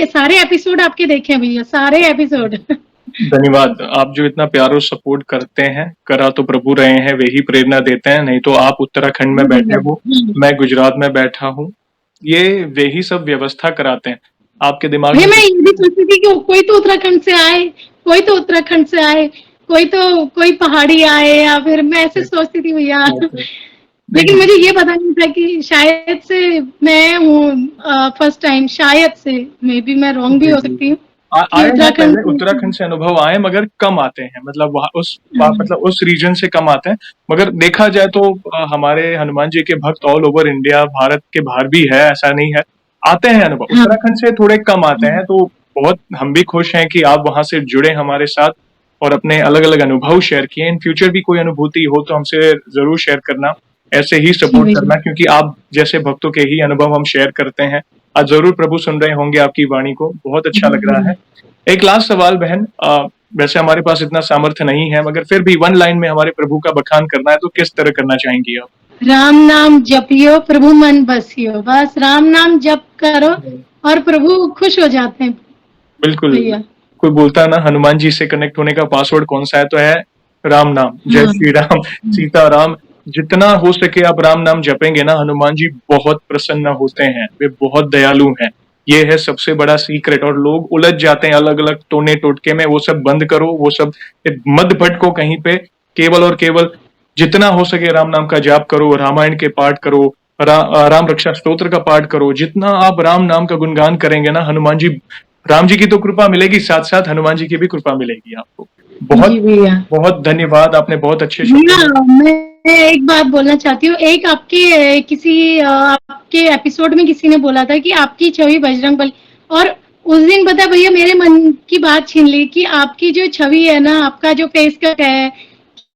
सारे एपिसोड आपके देखे हैं भैया, सारे एपिसोड। धन्यवाद। आप जो इतना प्यार और सपोर्ट करते हैं, करा तो प्रभु रहे हैं, वे ही प्रेरणा देते हैं। नहीं तो आप उत्तराखंड में बैठे हो, मैं गुजरात में बैठा हूँ, ये वे ही सब व्यवस्था कराते हैं। आपके दिमाग में मैं ये भी सोचती थी कि कोई तो उत्तराखंड से आए, कोई तो उत्तराखंड से आए, कोई पहाड़ी आए, या फिर मैं ऐसे सोचती थी भैया। लेकिन मुझे ये पता नहीं था कि शायद से मैं हूँ फर्स्ट टाइम, शायद से, मे बी मैं रॉन्ग भी हो सकती हूँ। आए हैं पहले उत्तराखंड से अनुभव आए, मगर कम आते हैं। मतलब वहाँ उस रीजन से कम आते हैं। मगर देखा जाए तो हमारे हनुमान जी के भक्त ऑल ओवर इंडिया, भारत के बाहर भी है, ऐसा नहीं है, आते हैं अनुभव। उत्तराखंड से थोड़े कम आते हैं। तो बहुत हम भी खुश हैं कि आप वहां से जुड़े हमारे साथ और अपने अलग अलग अनुभव शेयर किए। इन फ्यूचर भी कोई अनुभूति हो तो हमसे जरूर शेयर करना, ऐसे ही सपोर्ट करना, क्योंकि आप जैसे भक्तों के ही अनुभव हम शेयर करते हैं। आज जरूर प्रभु सुन रहे होंगे आपकी वाणी को, बहुत अच्छा लग रहा है। एक लास्ट सवाल बहन, वैसे हमारे पास इतना सामर्थ्य नहीं है, मगर फिर भी वन लाइन में हमारे प्रभु का बखान करना है तो किस तरह करना चाहेंगी आप? राम नाम जपियो प्रभु मन बसियो, बस राम नाम जप करो और प्रभु खुश हो जाते हैं। बिल्कुल। कोई बोलता है ना हनुमान जी से कनेक्ट होने का पासवर्ड कौन सा है, तो है राम नाम। जय श्री राम, सीता राम। जितना हो सके आप राम नाम जपेंगे ना, हनुमान जी बहुत प्रसन्न होते हैं, वे बहुत दयालु हैं। ये है सबसे बड़ा सीक्रेट। और लोग उलझ जाते हैं अलग अलग टोने टोटके में, वो सब बंद करो, वो सब मत भटको कहीं पे। केवल और केवल जितना हो सके राम नाम का जाप करो, रामायण के पाठ करो, राम रक्षा स्तोत्र का पाठ करो। जितना आप राम नाम का गुणगान करेंगे ना, हनुमान जी, राम जी की तो कृपा मिलेगी, साथ साथ हनुमान जी की भी कृपा मिलेगी आपको। बहुत बहुत धन्यवाद, आपने बहुत अच्छे मैं एक बात बोलना चाहती हूँ। एक आपके किसी आपके एपिसोड में किसी ने बोला था कि आपकी छवि बजरंग बली, और उस दिन पता है भैया मेरे मन की बात छीन ली कि आपकी जो छवि है ना, आपका जो फेस कट है,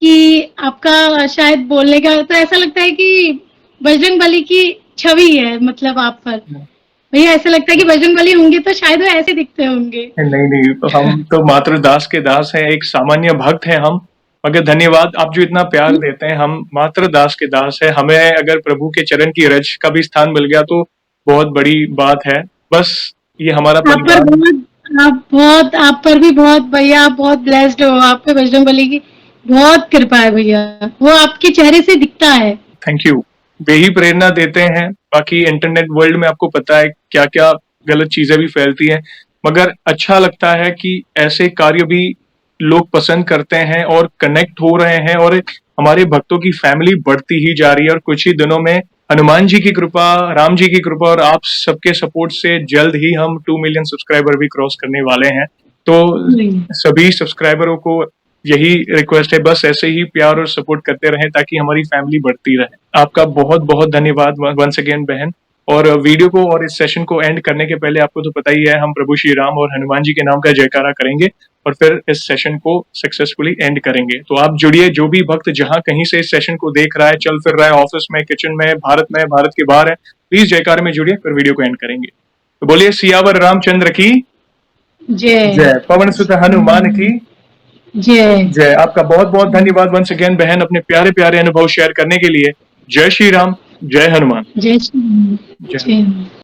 कि आपका शायद बोलने का, तो ऐसा लगता है कि बजरंग बली की छवि है मतलब आप पर। भैया ऐसा लगता है कि बजरंग बली होंगे तो शायद वो ऐसे दिखते होंगे। नहीं नहीं, तो हम तो मात्र दास के दास हैं, एक सामान्य भक्त हैं हम। मगर धन्यवाद, आप जो इतना प्यार देते हैं। हम मात्र दास के दास है, हमें अगर प्रभु के चरण की रज का भी स्थान मिल गया तो बहुत बड़ी बात है। बस ये हमारा आप पर परिवार। बहुत आप पर भी बहुत भैया, आप बहुत ब्लेस्ड हो। आप पे बजरंग बली की बहुत कृपा है भैया, वो आपके चेहरे से दिखता है। Thank you. वे ही प्रेरणा देते हैं। बाकी इंटरनेट वर्ल्ड में आपको पता है क्या क्या गलत चीजें भी फैलती हैं, मगर अच्छा लगता है कि ऐसे कार्य भी लोग पसंद करते हैं और कनेक्ट हो रहे हैं, और हमारे भक्तों की फैमिली बढ़ती ही जा रही है। और कुछ ही दिनों में हनुमान जी की कृपा, राम जी की कृपा और आप सबके सपोर्ट से जल्द ही हम 2 मिलियन सब्सक्राइबर भी क्रॉस करने वाले हैं। तो सभी सब्सक्राइबरों को यही रिक्वेस्ट है, बस ऐसे ही प्यार और सपोर्ट करते रहें ताकि हमारी फैमिली बढ़ती रहे। आपका बहुत बहुत धन्यवाद वंस अगेन बहन। और वीडियो को और इस सेशन को एंड करने के पहले आपको तो पता ही है, हम प्रभु श्री राम और हनुमान जी के नाम का जयकारा करेंगे और फिर इस सेशन को सक्सेसफुली एंड करेंगे। तो आप जुड़िए, जो भी भक्त जहां कहीं से इस सेशन को देख रहा है, चल फिर रहा है, ऑफिस में, किचन में, भारत के बाहर है, प्लीज जयकारे में जुड़िए, फिर वीडियो को एंड करेंगे। तो बोलिए सियावर रामचंद्र की जय जय, पवन सुत हनुमान की जय। जय। आपका बहुत बहुत धन्यवाद वंस अगेन बहन, अपने प्यारे प्यारे अनुभव शेयर करने के लिए। जय श्री राम, जय हनुमान। जय श्री राम, जय। जय।